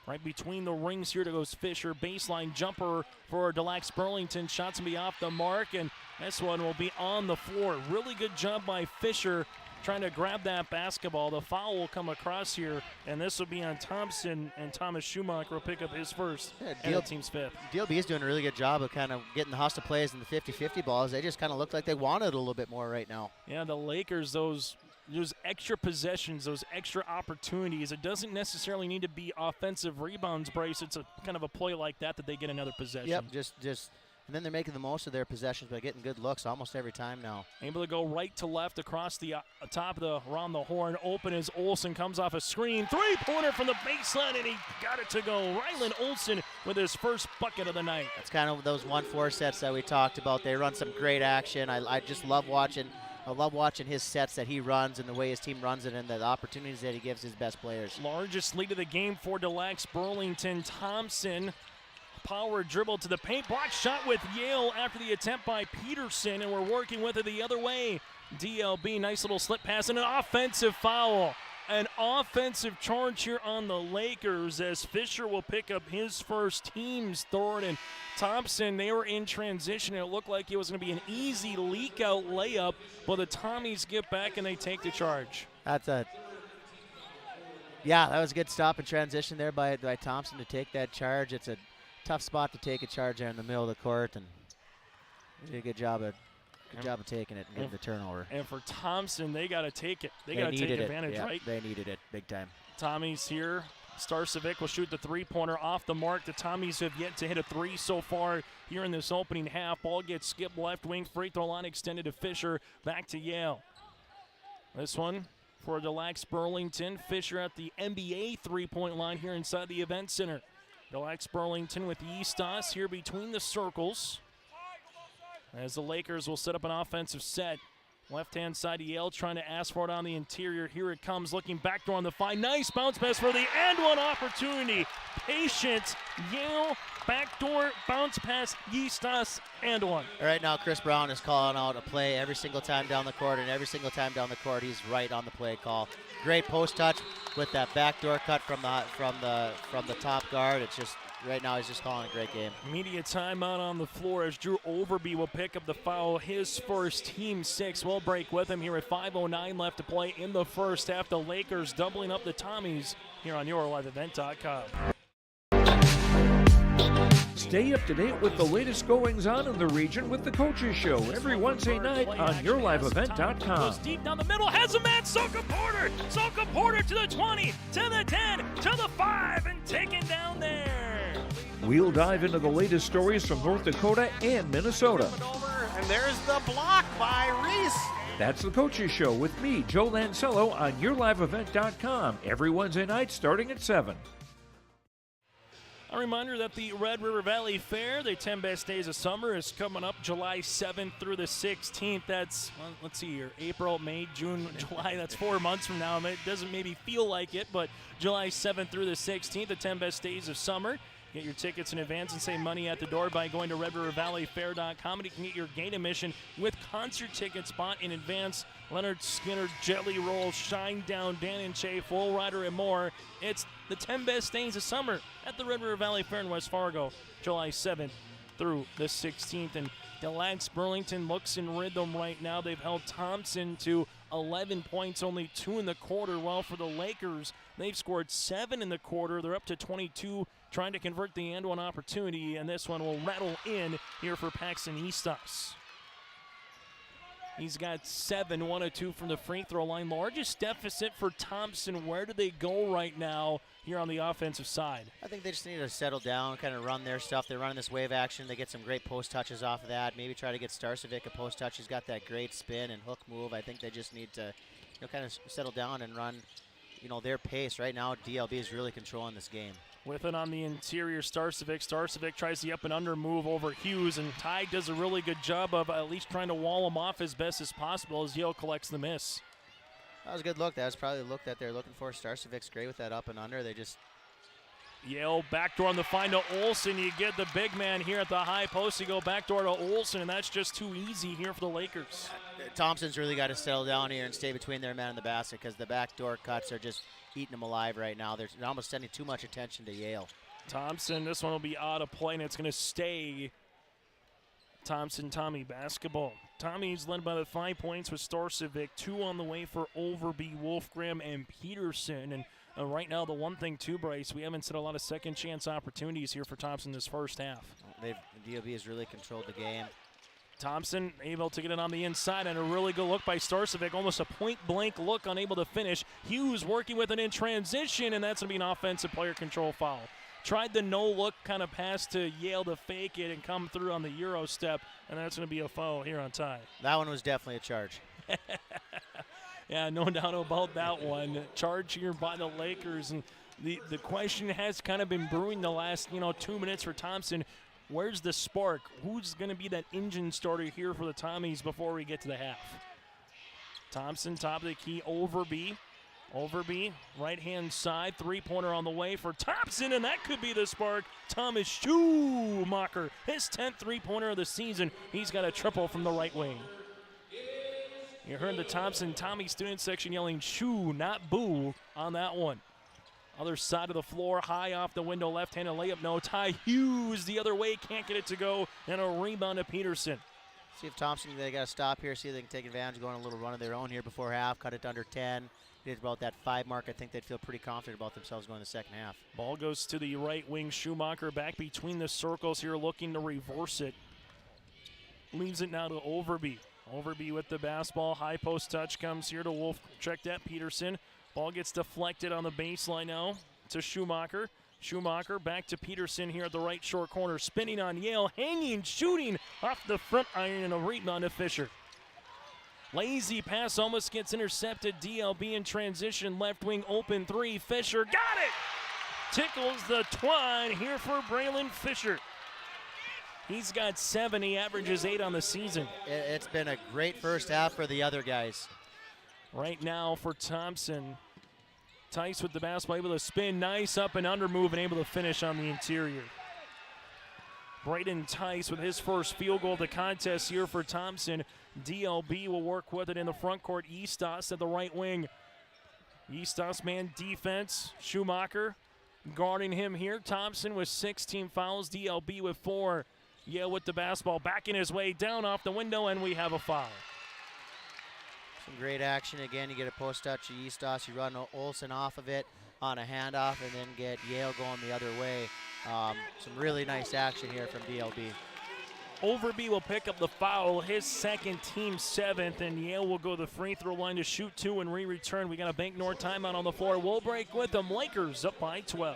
Right between the rings here goes Fisher. Baseline jumper for Lacs-Burlington. Shots will be off the mark, and this one will be on the floor. Really good job by Fisher trying to grab that basketball. The foul will come across here, and this will be on Thompson, and Thomas Schumacher will pick up his first and the team's 5th. DLB is doing a really good job of kind of getting the hustle plays and the 50-50 balls. They just kind of look like they wanted a little bit more right now. Yeah, the Lakers, those extra possessions, those extra opportunities, it doesn't necessarily need to be offensive rebounds, Bryce. It's a kind of a play like that they get another possession. Yep, just and then they're making the most of their possessions by getting good looks almost every time now. Able to go right to left across the top of around the horn. Open as Olsen comes off a screen. Three-pointer from the baseline, and he got it to go. Rylan Olsen with his first bucket of the night. That's kind of those 1-4 sets that we talked about. They run some great action. I just love watching. I love watching his sets that he runs and the way his team runs it and the opportunities that he gives his best players. Largest lead of the game for Lacs-Burlington. Thompson, power dribble to the paint. Block shot with Yale after the attempt by Peterson, and we're working with it the other way. DLB, nice little slip pass and an offensive foul. An offensive charge here on the Lakers as Fisher will pick up his first, team's 3rd, and Thompson, they were in transition. It looked like it was going to be an easy leak-out layup, but the Tommies get back and they take the charge. Yeah, that was a good stop and transition there by Thompson to take that charge. It's a tough spot to take a charge there in the middle of the court, and he did a good job of taking it and getting the turnover. And for Thompson, they got to take it. They got to take advantage, right? They needed it big time. Tommies here. Starcevic will shoot the three-pointer off the mark. The Tommies have yet to hit a 3 so far here in this opening half. Ball gets skipped left wing. Free throw line extended to Fisher. Back to Yale. This one for Lacs-Burlington. Fisher at the NBA three-point line here inside the event center. Lacs-Burlington with Eastos here between the circles as the Lakers will set up an offensive set. Left-hand side, Yale trying to ask for it on the interior. Here it comes, looking backdoor on the find. Nice bounce pass for the and one opportunity. Patient, Yale, backdoor bounce pass, Eastos, and one. Right now, Chris Brown is calling out a play every single time down the court, and every single time down the court, he's right on the play call. Great post touch with that backdoor cut from the top guard. It's just right now he's just calling a great game. Media timeout on the floor as Drew Overby will pick up the foul. His first, team 6. We'll break with him here at 5:09 left to play in the first half. The Lakers doubling up the Tommies here on YourLiveEvent.com. Stay up to date with the latest goings-on in the region with the Coaches Show every Wednesday night on YourLiveEvent.com. Goes deep down the middle, has a man, Soka Porter. Soka Porter to the 20, to the 10, to the 5, and taken down there. We'll dive into the latest stories from North Dakota and Minnesota. And there's the block by Reese. That's the Coaches Show with me, Joe Lancello, on YourLiveEvent.com every Wednesday night starting at 7. A reminder that the Red River Valley Fair, the 10 Best Days of Summer, is coming up July 7th through the 16th. That's, well, let's see here, April, May, June, July. That's 4 months from now. It doesn't maybe feel like it, but July 7th through the 16th, the 10 Best Days of Summer. Get your tickets in advance and save money at the door by going to RedRiverValleyFair.com, and you can get your gate admission with concert tickets bought in advance. Leonard Skinner, Jelly Roll, Shine Down, Dan and Shay, Full Rider, and more. It's the 10 Best Days of Summer at the Red River Valley Fair in West Fargo, July 7th through the 16th. And Lacs-Burlington looks in rhythm right now. They've held Thompson to 11 points, only 2 in the quarter. While for the Lakers, they've scored 7 in the quarter. They're up to 22, trying to convert the and one opportunity, and this one will rattle in here for Paxton Eastos. He's got 7, 1 of 2 from the free throw line. Largest deficit for Thompson. Where do they go right now here on the offensive side? I think they just need to settle down, kind of run their stuff. They're running this wave action. They get some great post touches off of that. Maybe try to get Starcevic a post touch. He's got that great spin and hook move. I think they just need to kind of settle down and run, their pace. Right now, DLB is really controlling this game. With it on the interior, Starcevic. Starcevic tries the up and under move over Hughes, and Ty does a really good job of at least trying to wall him off as best as possible as Yale collects the miss. That was a good look. That was probably the look that they're looking for. Starcevic's great with that up and under. They just... Yale backdoor on the find to Olsen. You get the big man here at the high post. You go backdoor to Olsen, and that's just too easy here for the Lakers. Thompson's really got to settle down here and stay between their man and the basket because the backdoor cuts are just eating them alive right now. They're almost sending too much attention to Yale. Thompson, this one will be out of play, and it's going to stay Thompson-Tommy basketball. Tommy's led by the 5 points with Starcevic, 2 on the way for Overby, Wolfgram, and Peterson. And right now, the one thing too, Bryce, we haven't seen a lot of second chance opportunities here for Thompson this first half. DLB has really controlled the game. Thompson able to get it on the inside, and a really good look by Starcevic, almost a point-blank look, unable to finish. Hughes working with it in transition, and that's going to be an offensive player control foul. Tried the no-look kind of pass to Yale to fake it and come through on the Euro step, and that's going to be a foul here on Ty. That one was definitely a charge. Yeah, no doubt about that one. Charge here by the Lakers, and the question has kind of been brewing the last 2 minutes for Thompson. Where's the spark? Who's going to be that engine starter here for the Tommies before we get to the half? Thompson, top of the key, Overby. Overby, right-hand side, three-pointer on the way for Thompson, and that could be the spark. Thomas Schumacher, his 10th three-pointer of the season. He's got a triple from the right wing. You heard the Thompson-Tommy student section yelling shoo, not boo, on that one. Other side of the floor, high off the window, left-handed layup, no. Ty Hughes the other way, can't get it to go, and a rebound to Peterson. See if Thompson, they got to stop here, see if they can take advantage, go on a little run of their own here before half, cut it to under 10. Get about that 5 mark. I think they'd feel pretty confident about themselves going to the second half. Ball goes to the right wing. Schumacher back between the circles here, looking to reverse it. Leaves it now to Overby. Overby with the basketball. High post touch comes here to Wolf. Check that, Peterson. Ball gets deflected on the baseline now to Schumacher. Schumacher back to Peterson here at the right short corner. Spinning on Yale. Hanging, shooting off the front iron, and a rebound to Fisher. Lazy pass almost gets intercepted. DLB in transition. Left wing open three. Fisher got it! Tickles the twine here for Braylon Fisher. He's got 7. He averages 8 on the season. It's been a great first half for the other guys. Right now for Thompson. Tice with the basketball, able to spin. Nice up and under move and able to finish on the interior. Braden Tice with his first field goal of the contest here for Thompson. DLB will work with it in the front court. Eastos at the right wing. Eastos man defense. Schumacher guarding him here. Thompson with 16 fouls. DLB with 4. Yale with the basketball backing his way down off the window, and we have a foul. Some great action again. You get a post touch to Eastos. You run Olsen off of it on a handoff and then get Yale going the other way. Some really nice action here from DLB. Overby will pick up the foul, his second, team 7th, and Yale will go to the free throw line to shoot 2 and return. We got a Bank North timeout on the floor. We'll break with them. Lakers up by 12.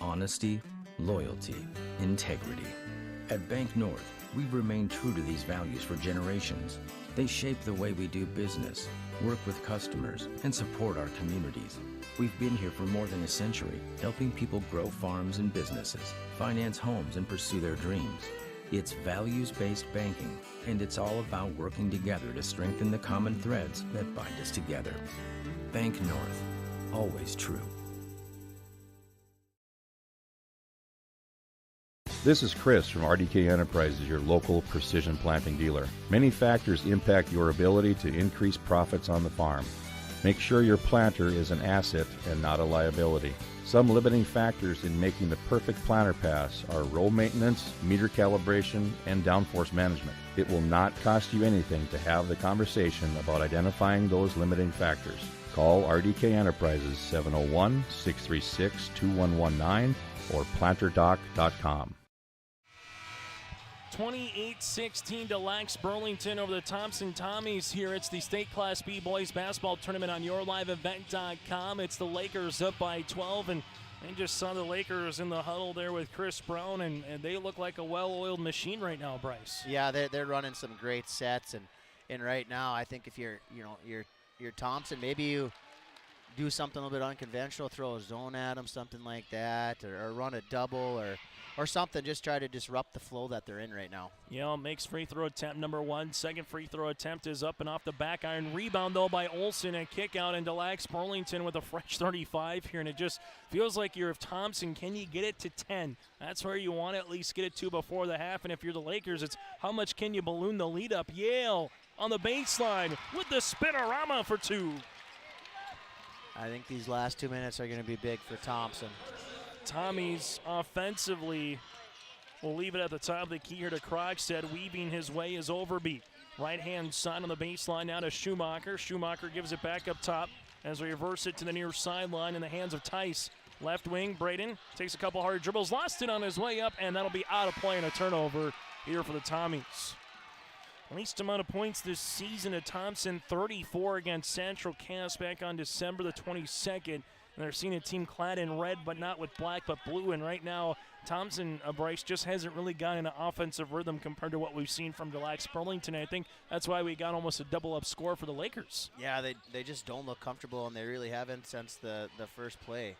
Honesty, loyalty, integrity. At Bank North, we've remained true to these values for generations. They shape the way we do business, work with customers, and support our communities. We've been here for more than a century, helping people grow farms and businesses, finance homes, and pursue their dreams. It's values-based banking, and it's all about working together to strengthen the common threads that bind us together. Bank North, always true. This is Chris from RDK Enterprises, your local precision planting dealer. Many factors impact your ability to increase profits on the farm. Make sure your planter is an asset and not a liability. Some limiting factors in making the perfect planter pass are row maintenance, meter calibration, and downforce management. It will not cost you anything to have the conversation about identifying those limiting factors. Call RDK Enterprises 701-636-2119 or planterdoc.com. 28-16 to Lacs-Burlington over the Thompson Tommies here. It's the State Class B Boys Basketball Tournament on YourLiveEvent.com. It's the Lakers up by 12, and I just saw the Lakers in the huddle there with Chris Brown, and they look like a well-oiled machine right now, Bryce. Yeah, they're running some great sets, and And right now, I think if you're Thompson, maybe you do something a little bit unconventional, throw a zone at them, something like that, or run a double or something. Just try to disrupt the flow that they're in right now. Yale makes free throw attempt number 1. Second free throw attempt is up and off the back iron. Rebound, though, by Olson, and kick out into Lacs-Burlington with a fresh 35 here. And it just feels like you're Thompson. Can you get it to 10? That's where you want to at least get it to before the half. And if you're the Lakers, it's how much can you balloon the lead up? Yale on the baseline with the spinorama for 2. I think these last 2 minutes are going to be big for Thompson. Tommy's offensively will leave it at the top of the key here to Krogstad. Weaving his way is Overby. Right-hand side on the baseline now to Schumacher. Schumacher gives it back up top as we reverse it to the near sideline in the hands of Tice. Left wing, Braden takes a couple hard dribbles, lost it on his way up, and that'll be out of play and a turnover here for the Tommies. Least amount of points this season at Thompson, 34 against Central Cass back on December the 22nd. And they're seeing a team clad in red, but not with black, but blue. And right now, Thompson, Bryce, just hasn't really gotten an offensive rhythm compared to what we've seen from Lacs-Burlington. I think that's why we got almost a double-up score for the Lakers. Yeah, they just don't look comfortable, and they really haven't since the first play.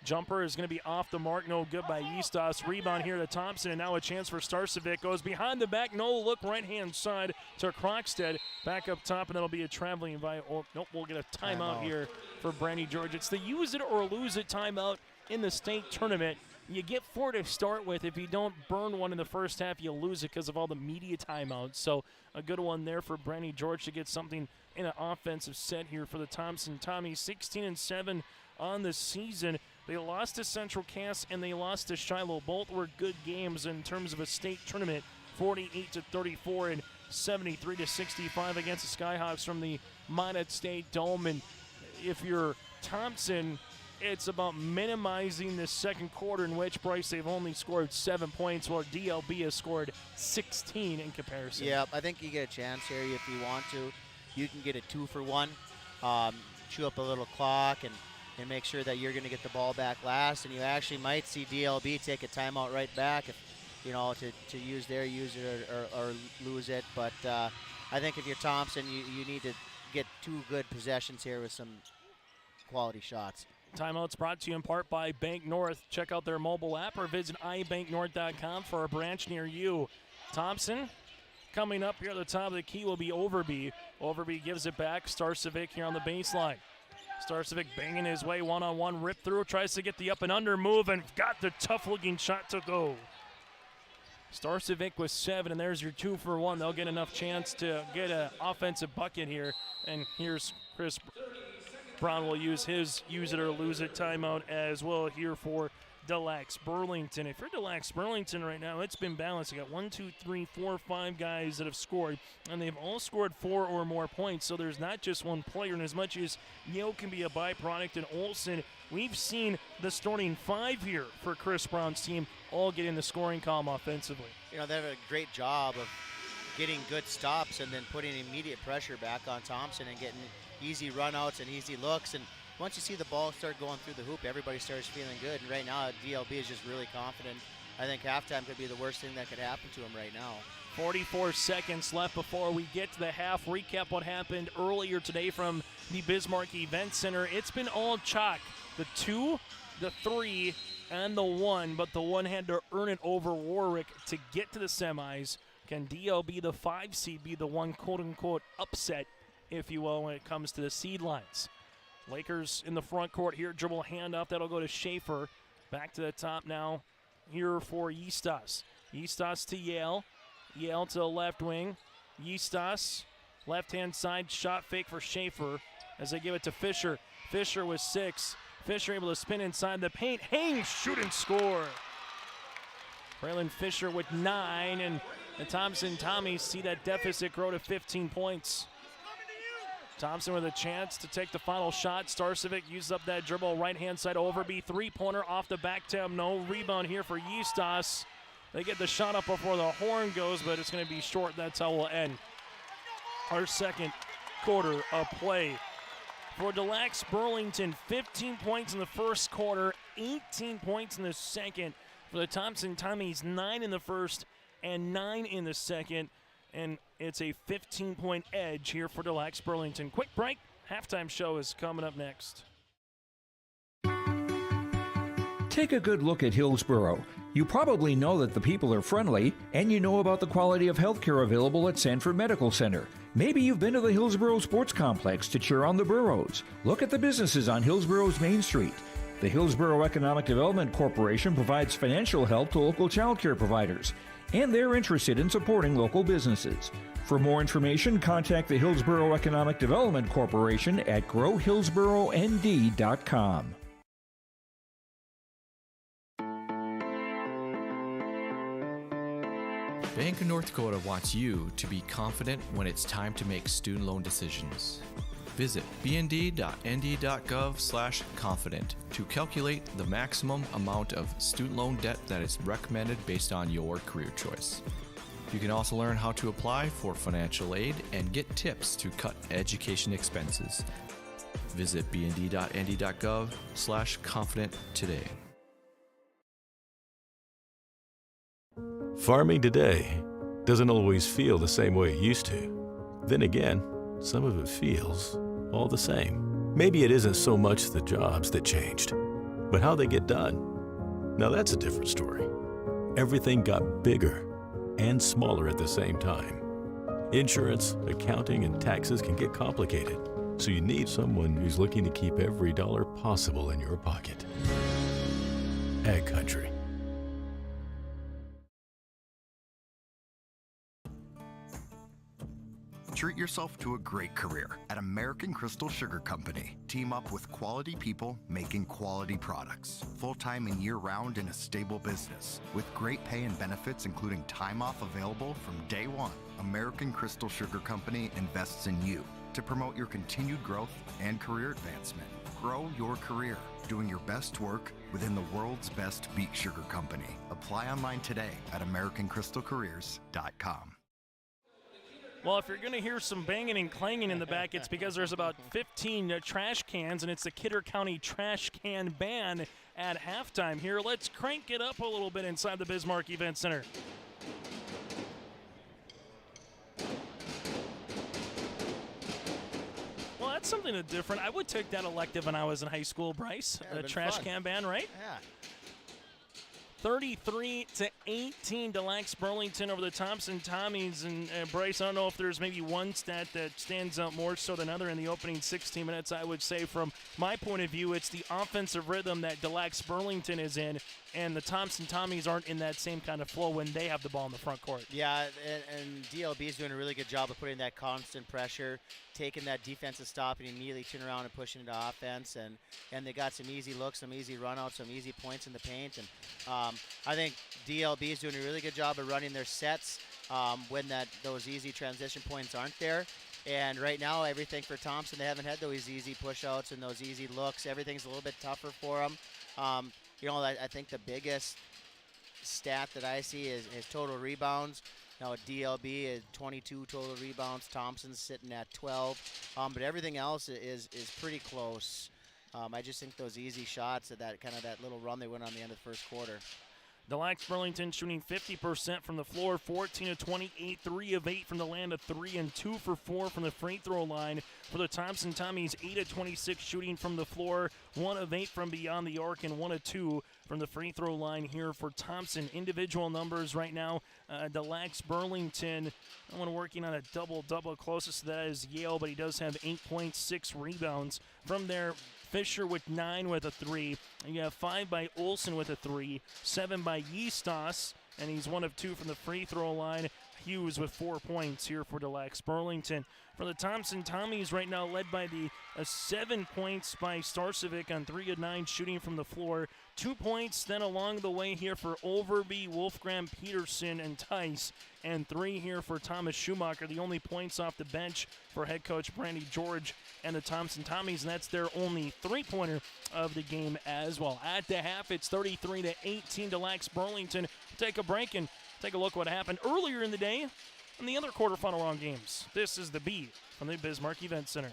Jumper is going to be off the mark, no good by Eastos. Rebound here to Thompson, and now a chance for Starcevic. Goes behind the back, no look, right-hand side to Krogstad. Back up top, and that'll be a traveling by, nope, we'll get a timeout here for Brandy George. It's the use it or lose it timeout in the state tournament. You get 4 to start with. If you don't burn one in the first half, you lose it because of all the media timeouts. So a good one there for Brandy George to get something in an offensive set here for the Thompson Tommies. 16-7 on the season. They lost to Central Cass and they lost to Shiloh. Both were good games in terms of a state tournament. 48-34 and 73-65 against the Skyhawks from the Minot State Dome. And if you're Thompson, it's about minimizing the second quarter, in which, Bryce, they've only scored 7 points, while DLB has scored 16 in comparison. Yeah, I think you get a chance here if you want to. You can get a 2-for-1, chew up a little clock, and make sure that you're going to get the ball back last. And you actually might see DLB take a timeout right back, if, to use it or lose it. But I think if you're Thompson, you need to get 2 good possessions here with some quality shots. Timeouts brought to you in part by Bank North. Check out their mobile app or visit ibanknorth.com for a branch near you. Thompson coming up here at the top of the key will be Overby. Overby gives it back. Starcevic here on the baseline. Starcevic banging his way one-on-one, rip through, tries to get the up and under move, and got the tough-looking shot to go. Starcevic with 7, and there's your 2-for-1. They'll get enough chance to get an offensive bucket here. And here's Chris Brown will use his use it or lose it timeout as well here for Lacs-Burlington. If you're Lacs-Burlington right now, it's been balanced. You got 1, 2, 3, 4, 5 guys that have scored, and they've all scored 4 or more points. So there's not just one player, and as much as Yale can be a byproduct and Olson, we've seen the starting 5 here for Chris Brown's team all get in the scoring column offensively. They have a great job of getting good stops and then putting immediate pressure back on Thompson and getting easy runouts and easy looks. And once you see the ball start going through the hoop, everybody starts feeling good. And right now, DLB is just really confident. I think halftime could be the worst thing that could happen to him right now. 44 seconds left before we get to the half. Recap what happened earlier today from the Bismarck Event Center. It's been all chalk. The 2, the 3, and the 1, but the 1 had to earn it over Warwick to get to the semis. Can DLB, the 5 seed, be the one quote-unquote upset, if you will, when it comes to the seed lines? Lakers in the front court here. Dribble handoff. That'll go to Schaefer. Back to the top now here for Eastos. Eastos to Yale. Yale to the left wing. Eastos, left-hand side, shot fake for Schaefer as they give it to Fisher. Fisher with 6. Fisher able to spin inside the paint. Hang, shoot, and score. Braylon Fisher with 9, and the Thompson Tommies see that deficit grow to 15 points. Thompson with a chance to take the final shot. Starcevic uses up that dribble, right-hand side, Overby, 3-pointer off the back tab. No rebound here for Eastos. They get the shot up before the horn goes, but it's going to be short. That's how we'll end our second quarter of play. For Lacs-Burlington, 15 points in the first quarter, 18 points in the second. For the Thompson Tommies, 9 in the first and 9 in the second. and it's a 15-point edge here for the Lacs-Burlington. Quick break. Halftime show is coming up next. Take a good look at Hillsboro. You probably know that the people are friendly, and you know about the quality of healthcare available at Sanford Medical Center. Maybe you've been to the Hillsboro Sports Complex to cheer on the Burros. Look at the businesses on Hillsboro's Main Street. The Hillsboro Economic Development Corporation provides financial help to local child care providers, and they're interested in supporting local businesses. For more information, contact the Hillsboro Economic Development Corporation at growhillsboroND.com. Bank of North Dakota wants you to be confident when it's time to make student loan decisions. Visit bnd.nd.gov/confident to calculate the maximum amount of student loan debt that is recommended based on your career choice. You can also learn how to apply for financial aid and get tips to cut education expenses. Visit bnd.nd.gov/confident today. Farming today doesn't always feel the same way it used to. Then again, some of it feels all the same. Maybe it isn't so much the jobs that changed, but how they get done. Now that's a different story. Everything got bigger and smaller at the same time. Insurance, accounting, and taxes can get complicated, so you need someone who's looking to keep every dollar possible in your pocket. Ag Country. Treat yourself to a great career at American Crystal Sugar Company. Team up with quality people making quality products. Full-time and year-round in a stable business. With great pay and benefits including time off available from day one. American Crystal Sugar Company invests in you to promote your continued growth and career advancement. Grow your career, doing your best work within the world's best beet sugar company. Apply online today at AmericanCrystalCareers.com. Well, if you're going to hear some banging and clanging in the back, it's because there's about 15 trash cans, and it's the Kidder County Trash Can Ban at halftime here. Let's crank it up a little bit inside the Bismarck Event Center. Well, that's something different. I would take that elective when I was in high school, Bryce. Yeah, a trash can ban, right? Yeah. 33-18 to Lacs-Burlington over the Thompson Tommies. And Bryce, I don't know if there's maybe one stat that stands out more so than other in the opening 16 minutes. I would say from my point of view, it's the offensive rhythm that Lacs-Burlington is in, and the Thompson Tommies aren't in that same kind of flow when they have the ball in the front court. Yeah, and DLB is doing a really good job of putting that constant pressure, taking that defensive stop and immediately turning around and pushing into offense. And they got some easy looks, some easy run-outs, some easy points in the paint. And I think DLB is doing a really good job of running their sets when those easy transition points aren't there. And right now, everything for Thompson, they haven't had those easy push-outs and those easy looks. Everything's a little bit tougher for them. I think the biggest stat that I see is total rebounds. Now, at DLB is 22 total rebounds. Thompson's sitting at 12. But everything else is pretty close. I just think those easy shots, that little run they went on the end of the first quarter. The Lacs-Burlington shooting 50% from the floor, 14 of 28, 3 of 8 from the land of 3, and 2 for 4 from the free throw line. For the Thompson Tommies, 8 of 26 shooting from the floor, 1 of 8 from beyond the arc, and 1 of 2 from the free throw line here for Thompson. Individual numbers right now, the Lacs-Burlington, working on a double-double. Closest to that is Yale, but he does have 8.6 rebounds. From there, Fisher with 9 with a 3. And you have 5 by Olsen with a 3, 7 by Yeastos, and he's 1 of 2 from the free throw line. Hughes with 4 points here for the Lacs-Burlington. For the Thompson Tommies right now led by the 7 points by Starcevic on 3 of 9 shooting from the floor. 2 points then along the way here for Overby, Wolfgram, Peterson, and Tice. And 3 here for Thomas Schumacher. The only points off the bench for head coach Brandy George and the Thompson Tommies, and that's their only three-pointer of the game as well. At the half, it's 33-18 to Lacs-Burlington. Take a break and take a look what happened earlier in the day in the other quarterfinal round games. This is the beat from the Bismarck Event Center.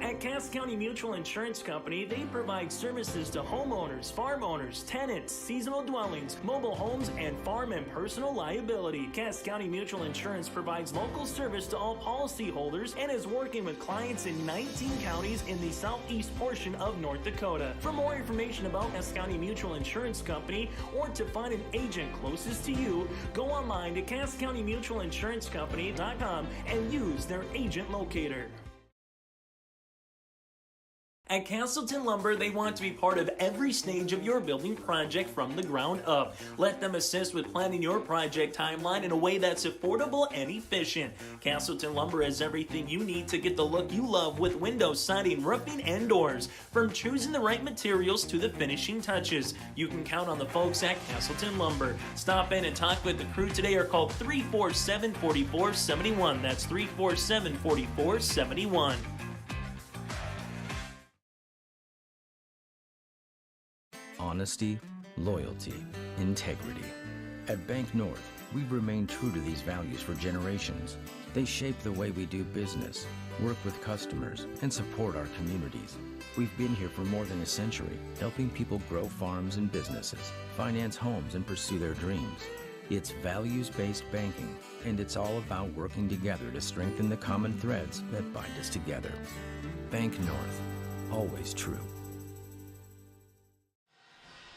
At Cass County Mutual Insurance Company, they provide services to homeowners, farm owners, tenants, seasonal dwellings, mobile homes, and farm and personal liability. Cass County Mutual Insurance provides local service to all policyholders and is working with clients in 19 counties in the southeast portion of North Dakota. For more information about Cass County Mutual Insurance Company or to find an agent closest to you, go online to CassCountyMutualInsuranceCompany.com and use their agent locator. At Castleton Lumber, they want to be part of every stage of your building project from the ground up. Let them assist with planning your project timeline in a way that's affordable and efficient. Castleton Lumber has everything you need to get the look you love with windows, siding, roofing, and doors. From choosing the right materials to the finishing touches, you can count on the folks at Castleton Lumber. Stop in and talk with the crew today or call 347-4471. That's 347-4471. Honesty, loyalty, integrity. At Bank North, we've remained true to these values for generations. They shape the way we do business, work with customers, and support our communities. We've been here for more than a century, helping people grow farms and businesses, finance homes, and pursue their dreams. It's values-based banking, and it's all about working together to strengthen the common threads that bind us together. Bank North, always true.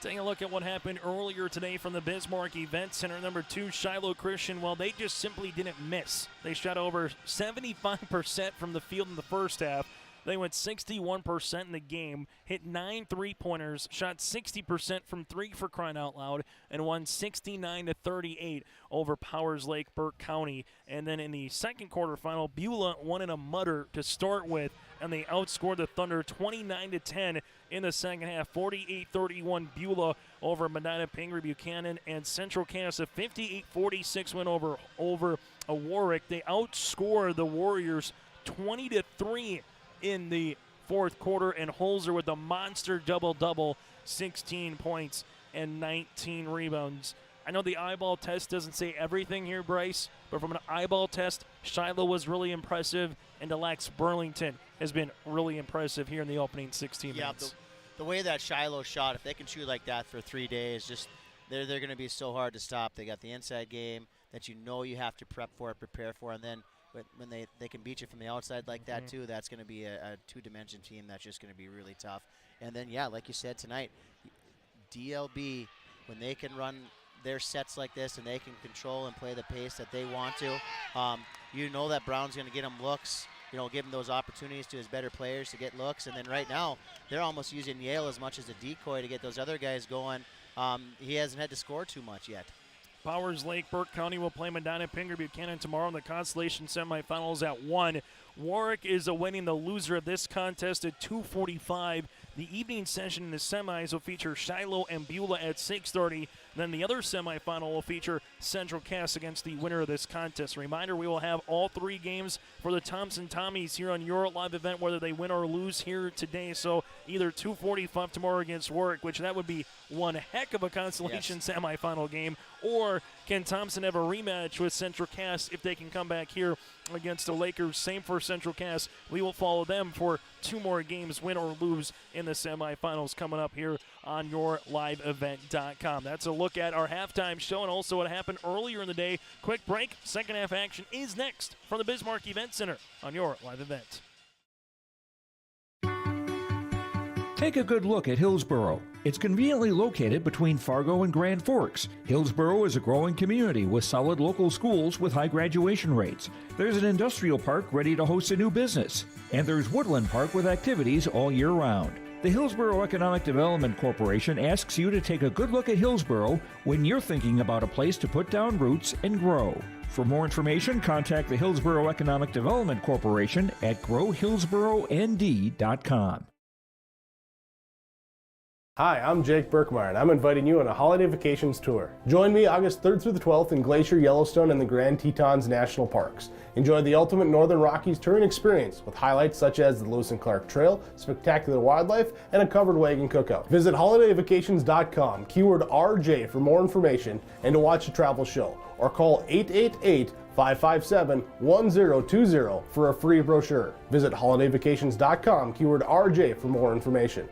Taking a look at what happened earlier today from the Bismarck Event Center. Number 2, Shiloh Christian, well, they just simply didn't miss. They shot over 75% from the field in the first half. They went 61% in the game, hit 9 3-pointers, shot 60% from 3 for crying out loud, and won 69-38 over Powers Lake Burke County. And then in the second quarterfinal, Beulah won in a mutter to start with, and they outscored the Thunder 29-10 in the second half. 48-31 Beulah over Medina Pingree Buchanan, and Central Cass a 58-46 win over Warwick. They outscored the Warriors 20-3 in the fourth quarter, and Holzer with a monster double-double, 16 points and 19 rebounds. I know the eyeball test doesn't say everything here, Bryce, but from an eyeball test, Shiloh was really impressive, and the Lacs-Burlington has been really impressive here in the opening 16 minutes. The way that Shiloh shot, if they can shoot like that for 3 days, just they're going to be so hard to stop. They got the inside game that you have to prepare for, and then when they can beat you from the outside like that too, that's going to be a two-dimension team that's just going to be really tough. And then, yeah, like you said tonight, DLB, when they can run their sets like this and they can control and play the pace that they want to, that Brown's going to get them looks, give him those opportunities to his better players to get looks. And then right now, they're almost using Yale as much as a decoy to get those other guys going. He hasn't had to score too much yet. Powers Lake Burke County will play Medina Pingree Buchanan tomorrow in the Constellation semifinals at 1. Warwick is awaiting the loser of this contest at 2:45. The evening session in the semis will feature Shiloh and Beulah at 6:30. Then the other semifinal will feature Central Cass against the winner of this contest. Reminder, we will have all 3 games for the Thompson Tommies here on your live event, whether they win or lose here today. So either 2:45 tomorrow against Warwick, which that would be one heck of a Constellation semifinal game, or can Thompson have a rematch with Central Cass if they can come back here against the Lakers? Same for Central Cass. We will follow them for 2 more games, win or lose, in the semifinals coming up here on yourliveevent.com. That's a look at our halftime show and also what happened earlier in the day. Quick break. Second half action is next from the Bismarck Event Center on your live event. Take a good look at Hillsboro. It's conveniently located between Fargo and Grand Forks. Hillsboro is a growing community with solid local schools with high graduation rates. There's an industrial park ready to host a new business. And there's Woodland Park with activities all year round. The Hillsboro Economic Development Corporation asks you to take a good look at Hillsboro when you're thinking about a place to put down roots and grow. For more information, contact the Hillsboro Economic Development Corporation at growhillsboroND.com. Hi, I'm Jake Berkmeyer, and I'm inviting you on a holiday vacations tour. Join me August 3rd through the 12th in Glacier, Yellowstone, and the Grand Tetons National Parks. Enjoy the ultimate Northern Rockies touring experience with highlights such as the Lewis and Clark Trail, spectacular wildlife, and a covered wagon cookout. Visit holidayvacations.com, keyword RJ for more information and to watch a travel show, or call 888 557-1020 for a free brochure. Visit holidayvacations.com, keyword RJ for more information.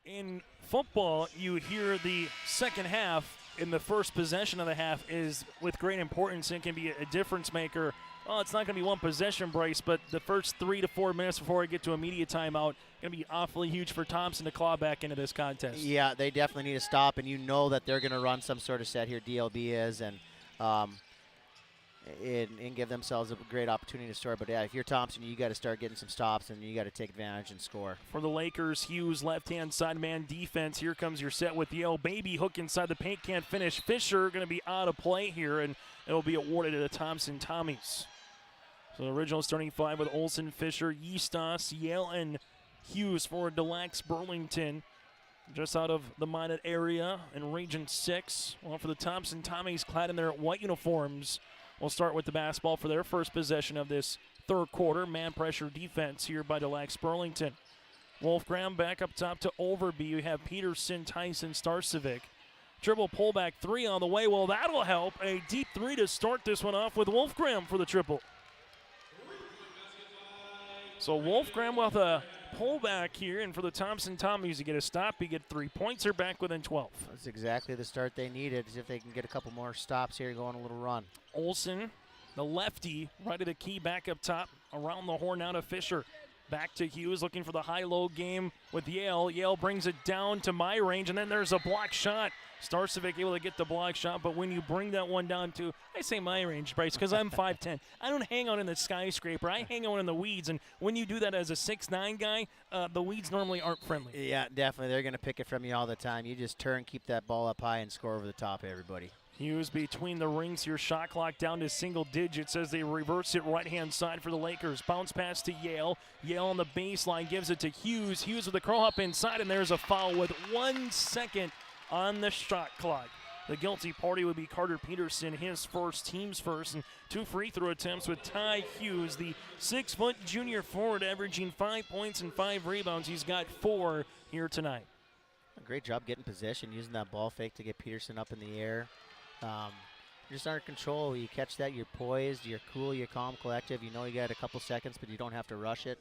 In football, you hear the second half in the first possession of the half is with great importance and can be a difference maker. Oh, it's not going to be one possession, Bryce, but the first 3 to 4 minutes before I get to immediate timeout going to be awfully huge for Thompson to claw back into this contest. Yeah, they definitely need to stop, and you know that they're going to run some sort of set here, DLB is, and give themselves a great opportunity to score. But yeah, if you're Thompson, you got to start getting some stops, and you got to take advantage and score. For the Lakers, Hughes, left-hand side man defense. Here comes your set with Yale. Baby hook inside the paint, can't finish. Fisher going to be out of play here, and it'll be awarded to the Thompson Tommies. So the original starting five with Olson, Fisher, Yeastos, Yale, and Hughes for the Lacs-Burlington. Just out of the Minot area in Region 6. Well, for the Thompson Tommies, clad in their white uniforms, we'll start with the basketball for their first possession of this third quarter. Man pressure defense here by the Lacs-Burlington. Wolfgram back up top to Overby. You have Peterson, Tyson, Starcevic. Triple pullback three on the way. Well, that'll help. A deep three to start this one off with Wolfgram for the triple. So Wolfgram with a pullback here, and for the Thompson Tommies, you get a stop, you get 3 points, they're back within 12. That's exactly the start they needed, as if they can get a couple more stops here, go on a little run. Olson, the lefty, right of the key, back up top, around the horn now to Fisher. Back to Hughes, looking for the high-low game with Yale. Yale brings it down to my range, and then there's a block shot. Starcevic able to get the block shot, but when you bring that one down to, I say my range, Bryce, because I'm 5'10". I don't hang out in the skyscraper. I hang out in the weeds, and when you do that as a 6'9" guy, the weeds normally aren't friendly. Yeah, definitely. They're going to pick it from you all the time. You just turn, keep that ball up high, and score over the top of everybody. Hughes between the rings here. Shot clock down to single digits as they reverse it right-hand side for the Lakers. Bounce pass to Yale. Yale on the baseline gives it to Hughes. Hughes with the curl hop inside, and there's a foul with 1 second on the shot clock. The guilty party would be Carter Peterson, his first, team's first, and 2 free throw attempts with Ty Hughes, the 6-foot junior forward, averaging 5 points and 5 rebounds. He's got 4 here tonight. A great job getting possession, using that ball fake to get Peterson up in the air. You're just under control. You catch that, you're poised, you're cool, you're calm, collective. You know you got a couple seconds, but you don't have to rush it.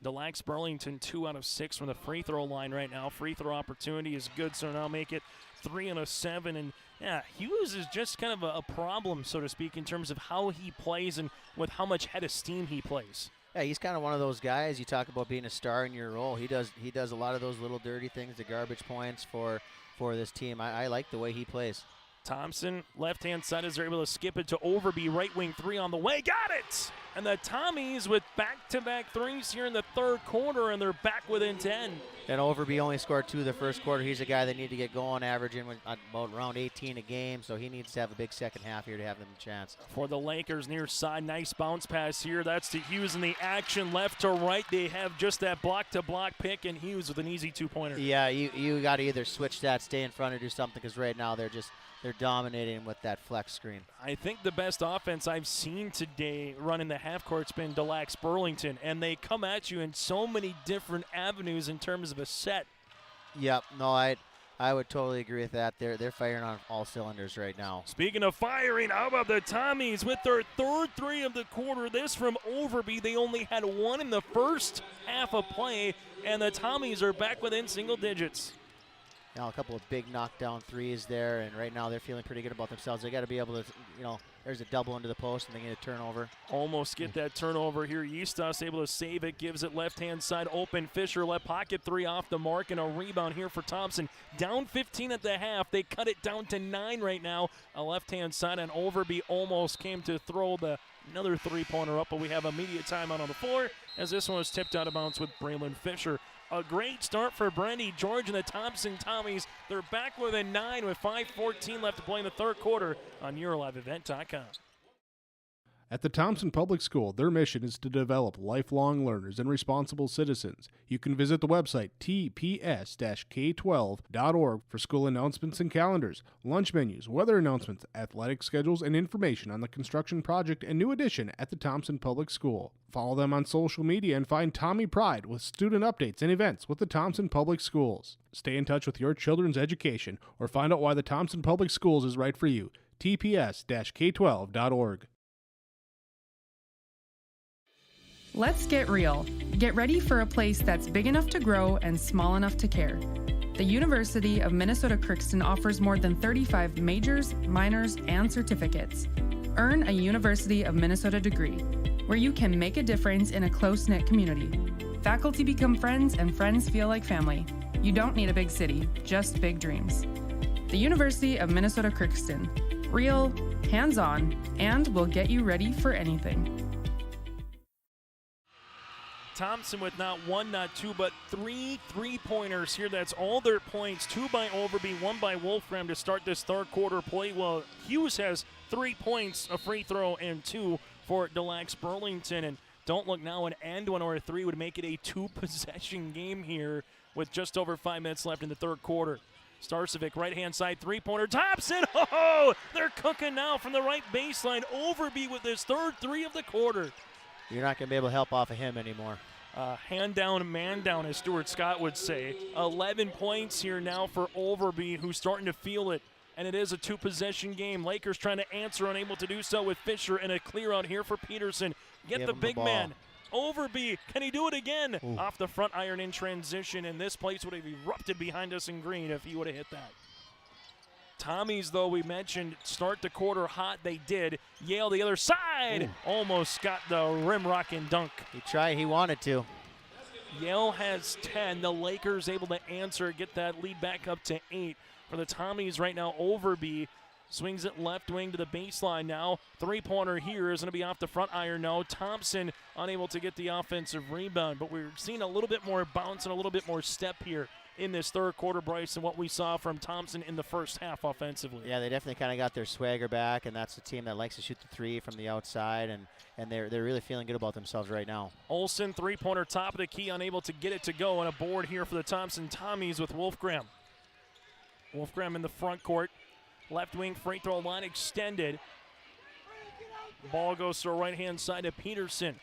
The Lacs-Burlington 2 out of 6 from the free throw line right now. Free throw opportunity is good, so now make it 3 out of 7. And yeah, Hughes is just kind of a problem, so to speak, in terms of how he plays and with how much head of steam he plays. Yeah, he's kind of one of those guys. You talk about being a star in your role. He does a lot of those little dirty things, the garbage points for this team. I like the way he plays. Thompson, left-hand side, is able to skip it to Overby. Right wing 3 on the way. Got it! And the Tommies with back-to-back threes here in the third quarter, and they're back within 10. And Overby only scored 2 the first quarter. He's a guy that need to get going, averaging about around 18 a game, so he needs to have a big second half here to have them a chance. For the Lakers, near side, nice bounce pass here. That's to Hughes in the action, left to right. They have just that block-to-block pick, and Hughes with an easy 2-pointer. Yeah, you got to either switch that, stay in front, or do something, because right now they're dominating with that flex screen. I think the best offense I've seen today running the half court's been the Lacs-Burlington, and they come at you in so many different avenues in terms of a set. Yep, no, I would totally agree with that. They're firing on all cylinders right now. Speaking of firing, how about the Tommies with their third 3 of the quarter? This from Overby. They only had 1 in the first half of play, and the Tommies are back within single digits. Now a couple of big knockdown threes there, and right now they're feeling pretty good about themselves. They got to be able to, there's a double into the post, and they get a turnover. Almost get that turnover here. Yeastos able to save it, gives it left-hand side open. Fisher left pocket 3 off the mark, and a rebound here for Thompson. Down 15 at the half. They cut it down to 9 right now. A left-hand side, and Overby almost came to throw another 3-pointer up, but we have immediate timeout on the floor as this one was tipped out of bounds with Braylon Fisher. A great start for Brandy George and the Thompson Tommies. They're back within 9 with 5:14 left to play in the third quarter on YourLiveEvent.com. At the Thompson Public School, their mission is to develop lifelong learners and responsible citizens. You can visit the website tps-k12.org for school announcements and calendars, lunch menus, weather announcements, athletic schedules, and information on the construction project and new addition at the Thompson Public School. Follow them on social media and find Tommy Pride with student updates and events with the Thompson Public Schools. Stay in touch with your children's education or find out why the Thompson Public Schools is right for you. tps-k12.org. Let's get real. Get ready for a place that's big enough to grow and small enough to care. The University of Minnesota Crookston offers more than 35 majors, minors, and certificates. Earn a University of Minnesota degree, where you can make a difference in a close-knit community. Faculty become friends and friends feel like family. You don't need a big city, just big dreams. The University of Minnesota Crookston. Real, hands-on, and will get you ready for anything. Thompson with not one, not two, but 3 3-pointers here. That's all their points. 2 by Overby, 1 by Wolfram to start this third quarter play. Well, Hughes has 3 points, a free throw, and 2 for the Lacs-Burlington. And don't look now, an and one or a 3 would make it a 2-possession game here with just over 5 minutes left in the third quarter. Starcevic, right-hand side, 3-pointer. Thompson, oh, they're cooking now from the right baseline. Overby with his third 3 of the quarter. You're not going to be able to help off of him anymore. Hand down, man down, as Stuart Scott would say. 11 points here now for Overby, who's starting to feel it. And it is a 2-possession game. Lakers trying to answer, unable to do so with Fisher, and a clear out here for Peterson. Get the big man. Overby, can he do it again? Ooh. Off the front iron in transition, and this place would have erupted behind us in green if he would have hit that. Tommies, though, we mentioned, start the quarter hot. They did. Yale the other side. Ooh. Almost got the rim rock and dunk. He wanted to. Yale has 10. The Lakers able to answer, get that lead back up to 8. For the Tommies right now, Overby swings it left wing to the baseline now. 3-pointer here is going to be off the front iron. No, Thompson unable to get the offensive rebound, but we're seeing a little bit more bounce and a little bit more step here in this third quarter, Bryce, than what we saw from Thompson in the first half offensively. Yeah, they definitely kind of got their swagger back, and that's a team that likes to shoot the 3 from the outside, and they're really feeling good about themselves right now. Olsen, 3-pointer, top of the key, unable to get it to go, and a board here for the Thompson Tommies with Wolfgram. Wolfgram in the front court. Left wing free throw line extended. Ball goes to the right-hand side to Peterson.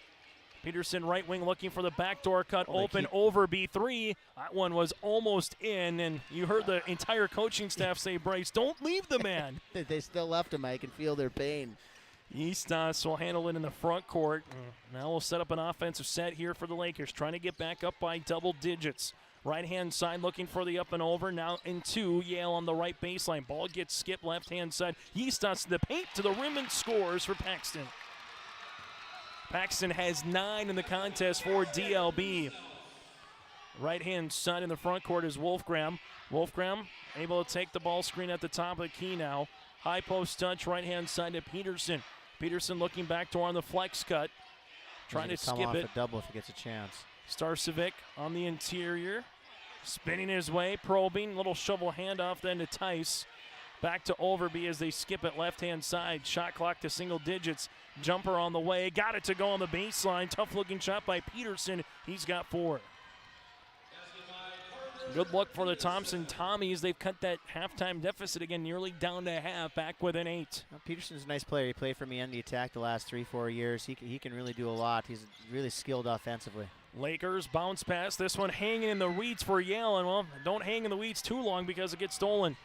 Peterson right wing looking for the backdoor cut, open over B3. That one was almost in, and you heard the entire coaching staff say, Bryce, don't leave the man. They still left him. I can feel their pain. Eastas will handle it in the front court. Now we'll set up an offensive set here for the Lakers, trying to get back up by double digits. Right-hand side looking for the up and over. Now in 2, Yale on the right baseline. Ball gets skipped left-hand side. Eastas to the paint, to the rim, and scores for Paxton. Paxton has 9 in the contest for DLB. Right-hand side in the front court is Wolfgram. Wolfgram able to take the ball screen at the top of the key now. High post touch, right-hand side to Peterson. Peterson looking back to on the flex cut. Trying to skip it. A double if he gets a chance. Starcevic on the interior. Spinning his way, probing. Little shovel handoff then to Tice. Back to Overby as they skip it left-hand side. Shot clock to single digits. Jumper on the way. Got it to go on the baseline. Tough-looking shot by Peterson. He's got 4. Good look for the Thompson Tommies. They've cut that halftime deficit again, nearly down to half, back within 8. Well, Peterson's a nice player. He played for me on the attack the last 3-4 years. He can really do a lot. He's really skilled offensively. Lakers bounce pass. This one hanging in the weeds for Yale, and well, don't hang in the weeds too long because it gets stolen.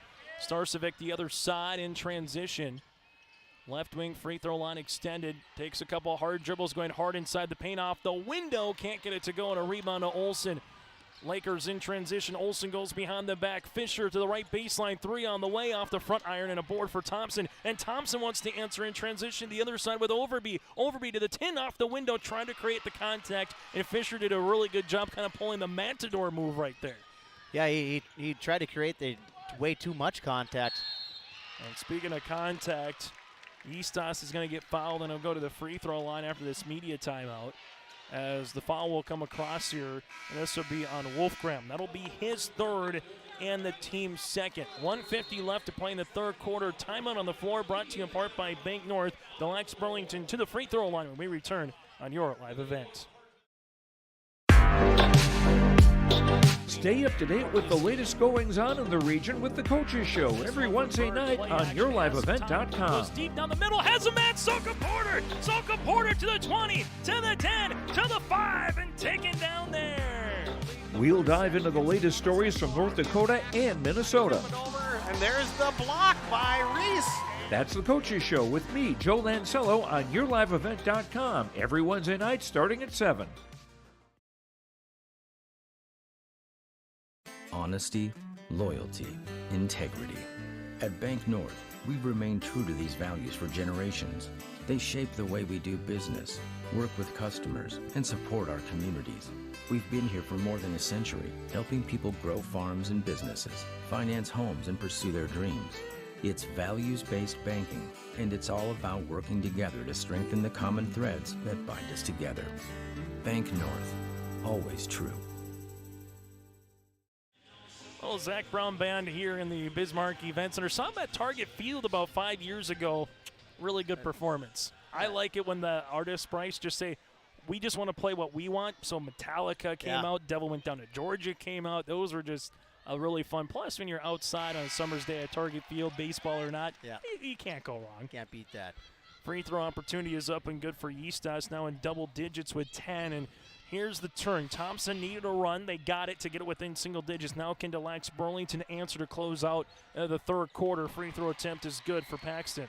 Starcevic the other side in transition. Left wing free throw line extended. Takes a couple hard dribbles, going hard inside the paint off the window. Can't get it to go, and a rebound to Olsen. Lakers in transition. Olsen goes behind the back. Fisher to the right baseline. 3 on the way off the front iron, and a board for Thompson. And Thompson wants to answer in transition the other side with Overby. Overby to the 10 off the window, trying to create the contact. And Fisher did a really good job kind of pulling the matador move right there. Yeah, he tried to create the way too much contact. And speaking of contact, Eastas is going to get fouled, and he'll go to the free throw line after this media timeout, as the foul will come across here, and this will be on Wolfgram. That'll be his 3rd and the team's 2nd. 1:50 left to play in the third quarter. Timeout on the floor, brought to you in part by Bank North. The Lacs-Burlington to the free throw line when we return on your live event. Stay up to date with the latest goings-on in the region with the Coaches Show every Wednesday night on YourLiveEvent.com. Goes deep down the middle, has a man, Soka Porter. Soka Porter to the 20, to the 10, to the 5, and taken down there. We'll dive into the latest stories from North Dakota and Minnesota. And there's the block by Reese. That's the Coaches Show with me, Joe Lancello, on YourLiveEvent.com every Wednesday night starting at 7. Honesty, loyalty, integrity. At Bank North, we've remained true to these values for generations. They shape the way we do business, work with customers, and support our communities. We've been here for more than a century, helping people grow farms and businesses, finance homes, and pursue their dreams. It's values-based banking, and it's all about working together to strengthen the common threads that bind us together. Bank North, always true. Well, Zach Brown Band here in the Bismarck Event Center. Saw him at Target Field about 5 years ago. Really good performance. I like it when the artists, Bryce, just say, we just want to play what we want. So Metallica came out, Devil Went Down to Georgia came out. Those were just a really fun. Plus, when you're outside on a summer's day at Target Field, baseball or not, you can't go wrong. Can't beat that. Free throw opportunity is up and good for Eastos, now in double digits with 10. And here's the turn. Thompson needed a run. They got it to get it within single digits. Now can Lacs-Burlington answer to close out the third quarter. Free throw attempt is good for Paxton.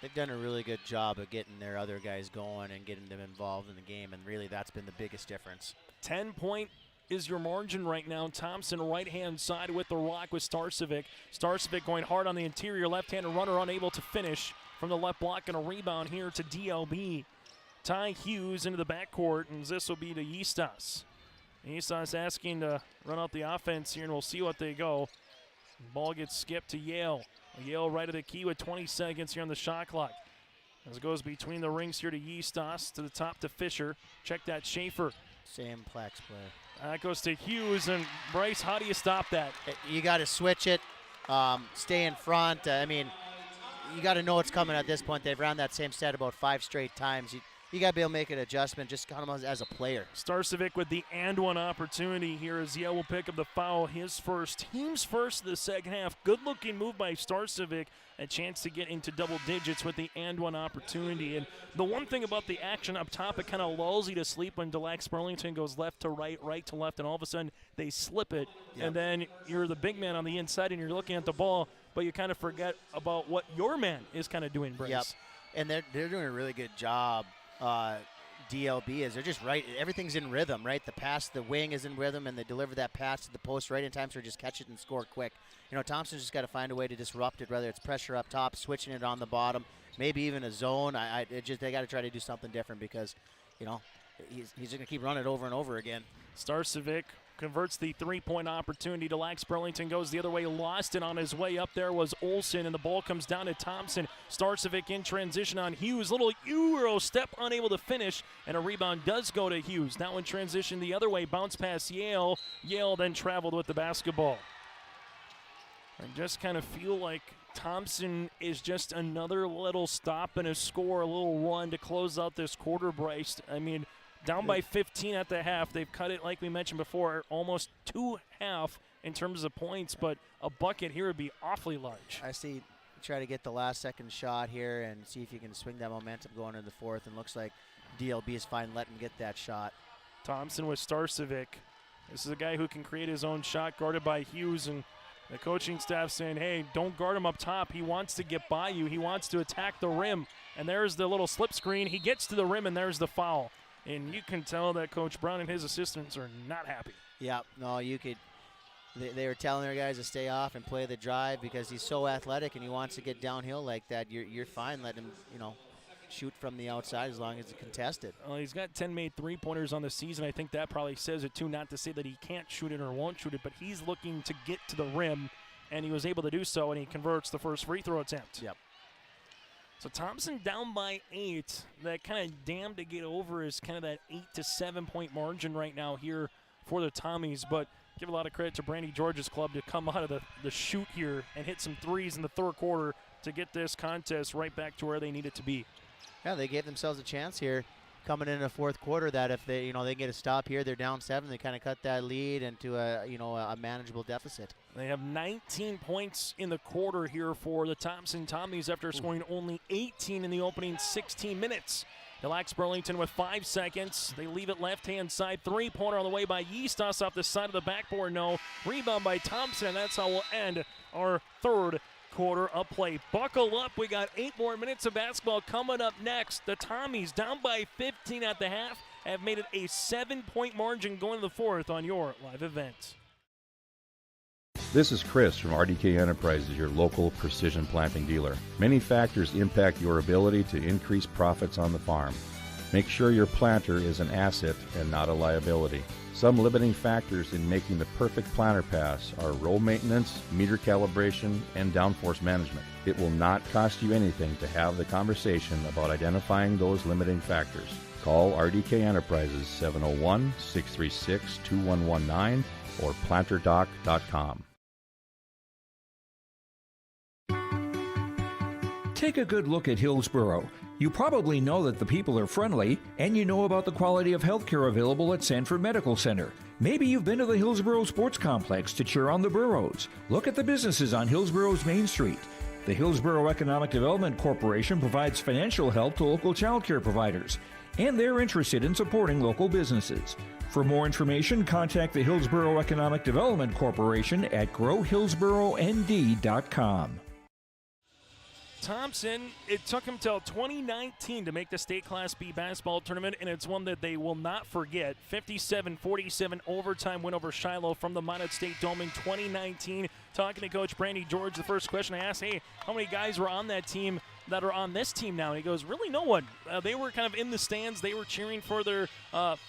They've done a really good job of getting their other guys going and getting them involved in the game, and really that's been the biggest difference. 10-point is your margin right now. Thompson right-hand side with the rock with Starcevic. Starcevic going hard on the interior. Left-handed runner unable to finish from the left block, and a rebound here to DLB. Ty Hughes into the backcourt, and this will be to Eastos. Eastos asking to run out the offense here, and we'll see what they go. Ball gets skipped to Yale. Yale right of the key with 20 seconds here on the shot clock. As it goes between the rings here to Eastos, to the top to Fisher. Check that, Schaefer. Same Plex player. That goes to Hughes, and Bryce, how do you stop that? You got to switch it, stay in front. You got to know what's coming at this point. They've run that same set about 5 straight times. You got to be able to make an adjustment, just kind of as a player. Starcevic with the and one opportunity here as Yale will pick up the foul. His first, team's first of the second half. Good-looking move by Starcevic. A chance to get into double digits with the and one opportunity. And the one thing about the action up top, it kind of lulls you to sleep when Lacs-Burlington goes left to right, right to left, and all of a sudden they slip it. Yep. And then you're the big man on the inside and you're looking at the ball, but you kind of forget about what your man is kind of doing, Bryce. Yep. And they're doing a really good job. DLB is they're just right. Everything's in rhythm, right? The pass, the wing is in rhythm, and they deliver that pass to the post right in time, so just catch it and score quick. You know, Thompson's just got to find a way to disrupt it, whether it's pressure up top, switching it on the bottom, maybe even a zone. They got to try to do something different because, you know, he's just going to keep running it over and over again. Starcevic converts the three-point opportunity to Lacs-Burlington, goes the other way, lost it on his way up there was Olsen, and the ball comes down to Thompson. Starcevic in transition on Hughes, little Euro step, unable to finish, and a rebound does go to Hughes. Now in transition the other way, bounce past Yale. Yale then traveled with the basketball. I just kind of feel like Thompson is just another little stop and a score, a little run to close out this quarter, Bryce. I mean, down by 15 at the half. They've cut it, like we mentioned before, almost 2.5 in terms of points, but a bucket here would be awfully large. I see try to get the last second shot here and see if you can swing that momentum going into the fourth, and looks like DLB is fine letting him get that shot. Thompson with Starcevic. This is a guy who can create his own shot, guarded by Hughes, and the coaching staff saying, hey, don't guard him up top. He wants to get by you. He wants to attack the rim. And there's the little slip screen. He gets to the rim, and there's the foul. And you can tell that Coach Brown and his assistants are not happy. Yeah, no, you could. They were telling their guys to stay off and play the drive because he's so athletic and he wants to get downhill like that. You're fine. Let him, you know, shoot from the outside as long as it's contested. Well, he's got 10 made three-pointers on the season. I think that probably says it, too, not to say that he can't shoot it or won't shoot it, but he's looking to get to the rim, and he was able to do so, and he converts the first free throw attempt. Yep. So Thompson down by 8. That kind of damned to get over is kind of that 8 to 7 point margin right now here for the Tommies. But give a lot of credit to Brandy George's club to come out of the shoot here and hit some threes in the third quarter to get this contest right back to where they need it to be. Yeah, they gave themselves a chance here coming in the fourth quarter that if they, they get a stop here, they're down 7. They kind of cut that lead into a manageable deficit. They have 19 points in the quarter here for the Thompson Tommies after scoring only 18 in the opening 16 minutes. The Lacs-Burlington with 5 seconds. They leave it left-hand side. Three-pointer on the way by Eastos off the side of the backboard. No. Rebound by Thompson. That's how we'll end our third quarter of play. Buckle up. We got 8 more minutes of basketball coming up next. The Tommies, down by 15 at the half, have made it a 7-point margin going to the fourth on your live event. This is Chris from RDK Enterprises, your local precision planting dealer. Many factors impact your ability to increase profits on the farm. Make sure your planter is an asset and not a liability. Some limiting factors in making the perfect planter pass are row maintenance, meter calibration, and downforce management. It will not cost you anything to have the conversation about identifying those limiting factors. Call RDK Enterprises 701-636-2119 or planterdoc.com. Take a good look at Hillsborough. You probably know that the people are friendly, and you know about the quality of healthcare available at Sanford Medical Center. Maybe you've been to the Hillsborough Sports Complex to cheer on the Burros. Look at the businesses on Hillsborough's Main Street. The Hillsborough Economic Development Corporation provides financial help to local child care providers, and they're interested in supporting local businesses. For more information, contact the Hillsborough Economic Development Corporation at growhillsboroughnd.com. Thompson, it took him till 2019 to make the state Class B basketball tournament, and it's one that they will not forget. 57-47 overtime win over Shiloh from the Minot State Dome in 2019. Talking to Coach Brandy George, the first question I asked, hey, how many guys were on that team that are on this team now? And he goes, really no one. They were kind of in the stands. They were cheering for their,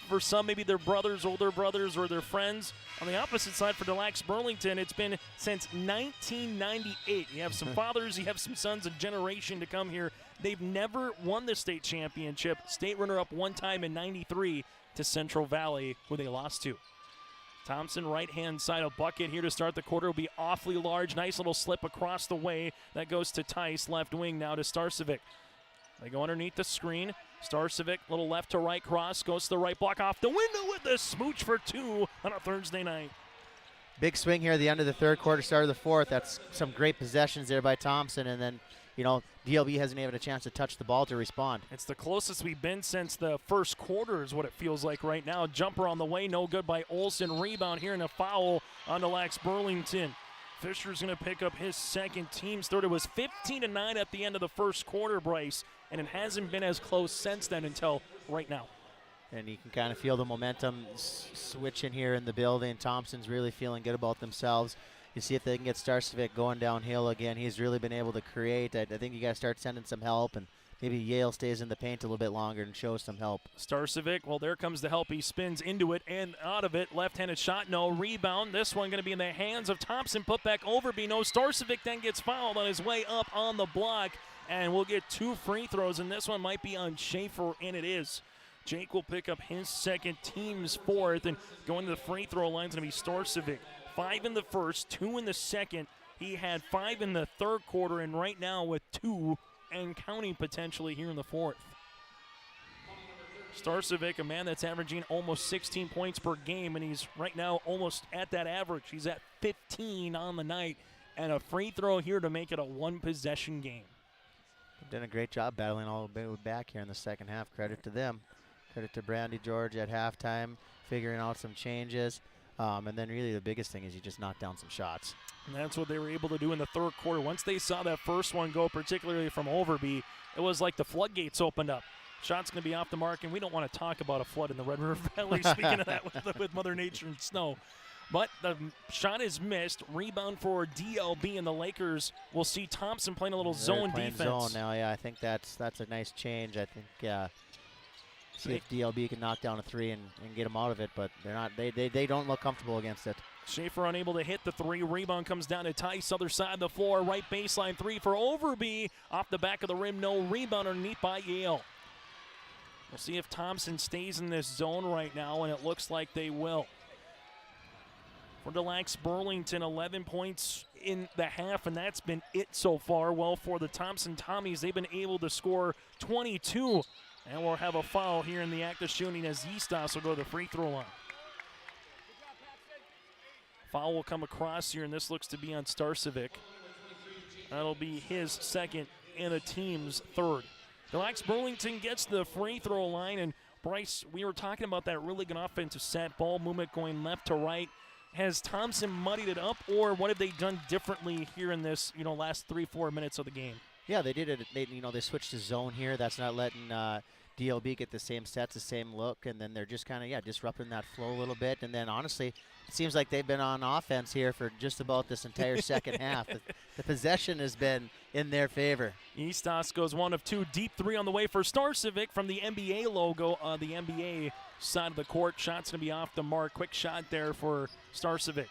for some, maybe their brothers, older brothers, or their friends. On the opposite side for the Lacs-Burlington, it's been since 1998. You have some fathers, you have some sons, a generation to come here. They've never won the state championship. State runner-up one time in 93 to Central Valley, who they lost to. Thompson, right-hand side, a bucket here to start the quarter will be awfully large. Nice little slip across the way. That goes to Tice, left wing now to Starcevic. They go underneath the screen. Starcevic, little left to right cross, goes to the right block off the window with the smooch for 2 on a Thursday night. Big swing here at the end of the third quarter, start of the fourth. That's some great possessions there by Thompson, and then, you know, DLB hasn't even had a chance to touch the ball to respond. It's the closest we've been since the first quarter is what it feels like right now. Jumper on the way, no good by Olsen. Rebound here and a foul on the Lacs-Burlington. Fisher's going to pick up his second, team's third. It was 15-9 at the end of the first quarter, Bryce, and it hasn't been as close since then until right now. And you can kind of feel the momentum switching here in the building. Thompson's really feeling good about themselves. You see if they can get Starcevic going downhill again. He's really been able to create. I think you got to start sending some help, and maybe Yale stays in the paint a little bit longer and shows some help. Starcevic, well, there comes the help. He spins into it and out of it. Left-handed shot, no. Rebound. This one going to be in the hands of Thompson. Put back Overby. No. Starcevic then gets fouled on his way up on the block, and we'll get 2 free throws, and this one might be on Schaefer, and it is. Jake will pick up his second, team's fourth, and going to the free throw line is going to be Starcevic. 5 in the first, 2 in the second. He had 5 in the third quarter, and right now with 2 and counting potentially here in the fourth. Starcevic, a man that's averaging almost 16 points per game, and he's right now almost at that average. He's at 15 on the night, and a free throw here to make it a 1-possession game. They've done a great job battling all the way back here in the second half. Credit to them. Credit to Brandy George at halftime, figuring out some changes. And then really the biggest thing is you just knock down some shots. And that's what they were able to do in the third quarter. Once they saw that first one go, particularly from Overby, it was like the floodgates opened up. Shot's going to be off the mark, and we don't want to talk about a flood in the Red River Valley, speaking of that with Mother Nature and snow. But the shot is missed. Rebound for DLB, and the Lakers will see Thompson playing a little zone defense. Zone now, yeah, I think that's a nice change. I think see if DLB can knock down a 3 and get them out of it, but they're not. They don't look comfortable against it. Schaefer unable to hit the 3. Rebound comes down to Tice, other side of the floor. Right baseline 3 for Overby. Off the back of the rim, no rebound underneath by Yale. We'll see if Thompson stays in this zone right now, and it looks like they will. For the Lacs-Burlington, 11 points in the half, and that's been it so far. Well, for the Thompson Tommies, they've been able to score 22. And we'll have a foul here in the act of shooting as Eastos will go to the free throw line. Foul will come across here, and this looks to be on Starcevic. That'll be his second and the team's third. The Lacs-Burlington gets the free throw line, and Bryce, we were talking about that really good offensive set. Ball movement going left to right. Has Thompson muddied it up, or what have they done differently here in this, last 3-4 minutes of the game? Yeah, they did it. They switched to zone here. That's not letting DLB get the same sets, the same look, and then they're just kind of, disrupting that flow a little bit. And then, honestly, it seems like they've been on offense here for just about this entire second half. The possession has been in their favor. Eastos goes 1 of 2. Deep 3 on the way for Starcevic from the NBA logo on the NBA side of the court. Shot's going to be off the mark. Quick shot there for Starcevic.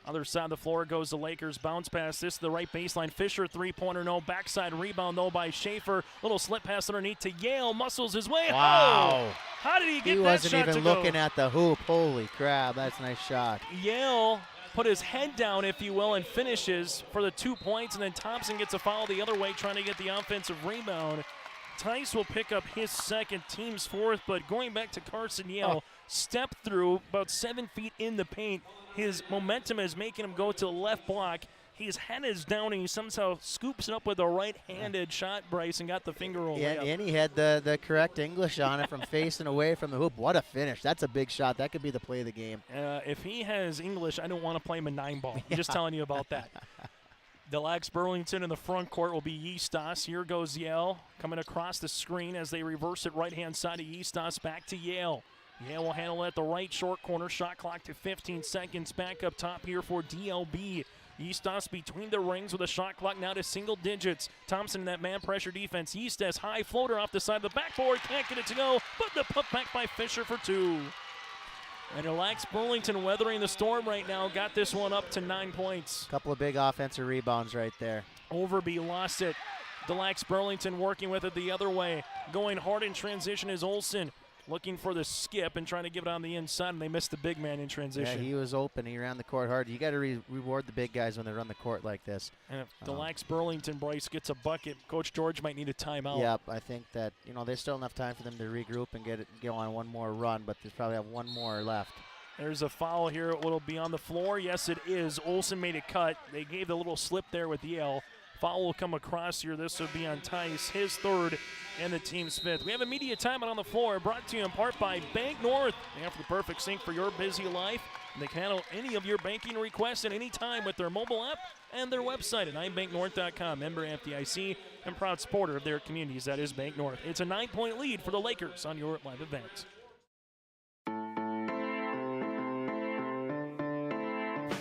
Other side of the floor goes the Lakers. Bounce pass. This is the right baseline. Fisher, three-pointer, no. Backside rebound, though, by Schaefer. Little slip pass underneath to Yale. Muscles his way. Wow. Oh! How did he get he that shot to go? He wasn't even looking at the hoop. Holy crap, that's a nice shot. Yale put his head down, if you will, and finishes for the 2 points, and then Thompson gets a foul the other way trying to get the offensive rebound. Tice will pick up his second, team's fourth, but going back to Carson Yale, step through about 7 feet in the paint. His momentum is making him go to the left block. His head is down, and he somehow scoops it up with a right-handed shot, Bryce, and got the finger roll. Yeah, and he had the correct English on it from facing away from the hoop. What a finish. That's a big shot. That could be the play of the game. If he has English, I don't want to play him a 9-ball. I'm just telling you about that. The Lacs-Burlington in the front court will be Eastos. Here goes Yale coming across the screen as they reverse it right-hand side of Eastos. Back to Yale. Yale will handle it at the right short corner. Shot clock to 15 seconds. Back up top here for DLB. Eastos between the rings with a shot clock now to single digits. Thompson in that man pressure defense. Eastos high floater off the side of the backboard. Can't get it to go, but the putback by Fisher for 2. And Lacs-Burlington weathering the storm right now. Got this one up to 9 points. Couple of big offensive rebounds right there. Overby lost it. The Lacs-Burlington working with it the other way. Going hard in transition is Olsen. Looking for the skip and trying to give it on the inside, and they missed the big man in transition. Yeah, he was open. He ran the court hard. You got to reward the big guys when they run the court like this. And if the Lacs-Burlington Bryce gets a bucket, Coach George might need a timeout. Yep, I think that there's still enough time for them to regroup and go on one more run, but they probably have one more left. There's a foul here. Will it be on the floor? Yes, it is. Olsen made a cut. They gave the little slip there with Yale. Foul will come across here. This would be on Tice, his third, and the team's fifth. We have a media timeout on the floor, brought to you in part by Bank North. They have the perfect sync for your busy life, and they can handle any of your banking requests at any time with their mobile app and their website at ibanknorth.com. Member FDIC and proud supporter of their communities. That is Bank North. It's a 9-point lead for the Lakers on your live event.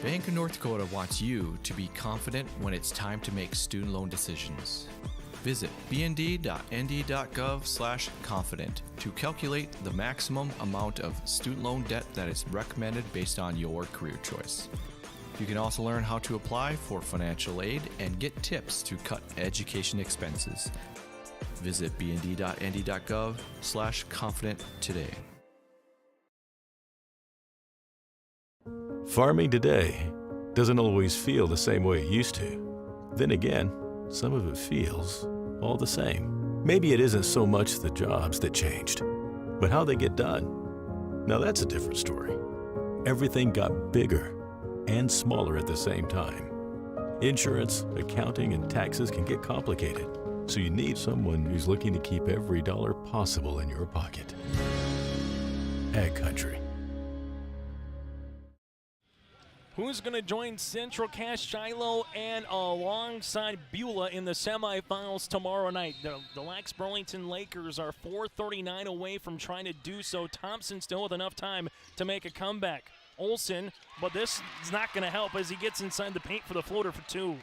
Bank of North Dakota wants you to be confident when it's time to make student loan decisions. Visit bnd.nd.gov/confident to calculate the maximum amount of student loan debt that is recommended based on your career choice. You can also learn how to apply for financial aid and get tips to cut education expenses. Visit bnd.nd.gov/confident today. Farming today doesn't always feel the same way it used to. Then again, some of it feels all the same. Maybe it isn't so much the jobs that changed, but how they get done. Now that's a different story. Everything got bigger and smaller at the same time. Insurance, accounting, and taxes can get complicated, so you need someone who's looking to keep every dollar possible in your pocket. Ag Country. Who's going to join Central Cass Shiloh and alongside Beulah in the semifinals tomorrow night? The Lacs-Burlington Lakers are 4:39 away from trying to do so. Thompson still with enough time to make a comeback. Olsen, but this is not going to help as he gets inside the paint for the floater for 2.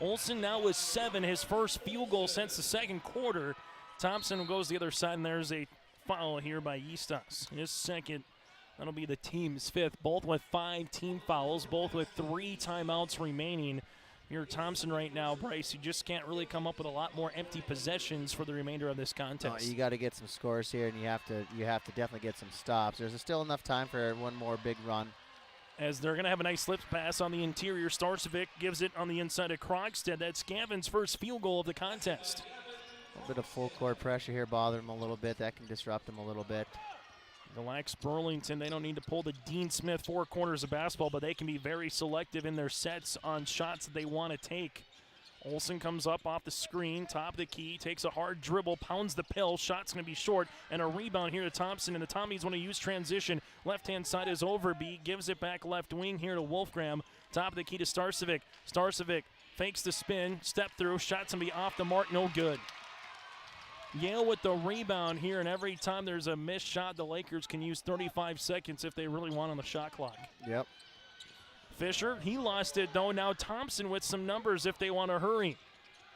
Olsen now with 7, his first field goal since the second quarter. Thompson goes the other side, and there's a foul here by Eastos. His second. That'll be the team's fifth, both with 5 team fouls, both with 3 timeouts remaining. Here, Thompson right now, Bryce, you just can't really come up with a lot more empty possessions for the remainder of this contest. You got to get some scores here, and you have to definitely get some stops. There's still enough time for one more big run. As they're going to have a nice slip pass on the interior. Starcevic gives it on the inside of Krogstad. That's Gavin's first field goal of the contest. A little bit of full court pressure here bothering him a little bit. That can disrupt him a little bit. The Lacs-Burlington, they don't need to pull the Dean Smith 4 corners of basketball, but they can be very selective in their sets on shots that they want to take. Olsen comes up off the screen, top of the key, takes a hard dribble, pounds the pill. Shot's going to be short, and a rebound here to Thompson. And the Tommies want to use transition. Left-hand side is Overby, gives it back left wing here to Wolfgram. Top of the key to Starcevic. Starcevic fakes the spin, step through, shot's going to be off the mark, no good. Yale with the rebound here, and every time there's a missed shot, the Lakers can use 35 seconds if they really want on the shot clock. Yep. Fisher, he lost it though. Now Thompson with some numbers if they want to hurry.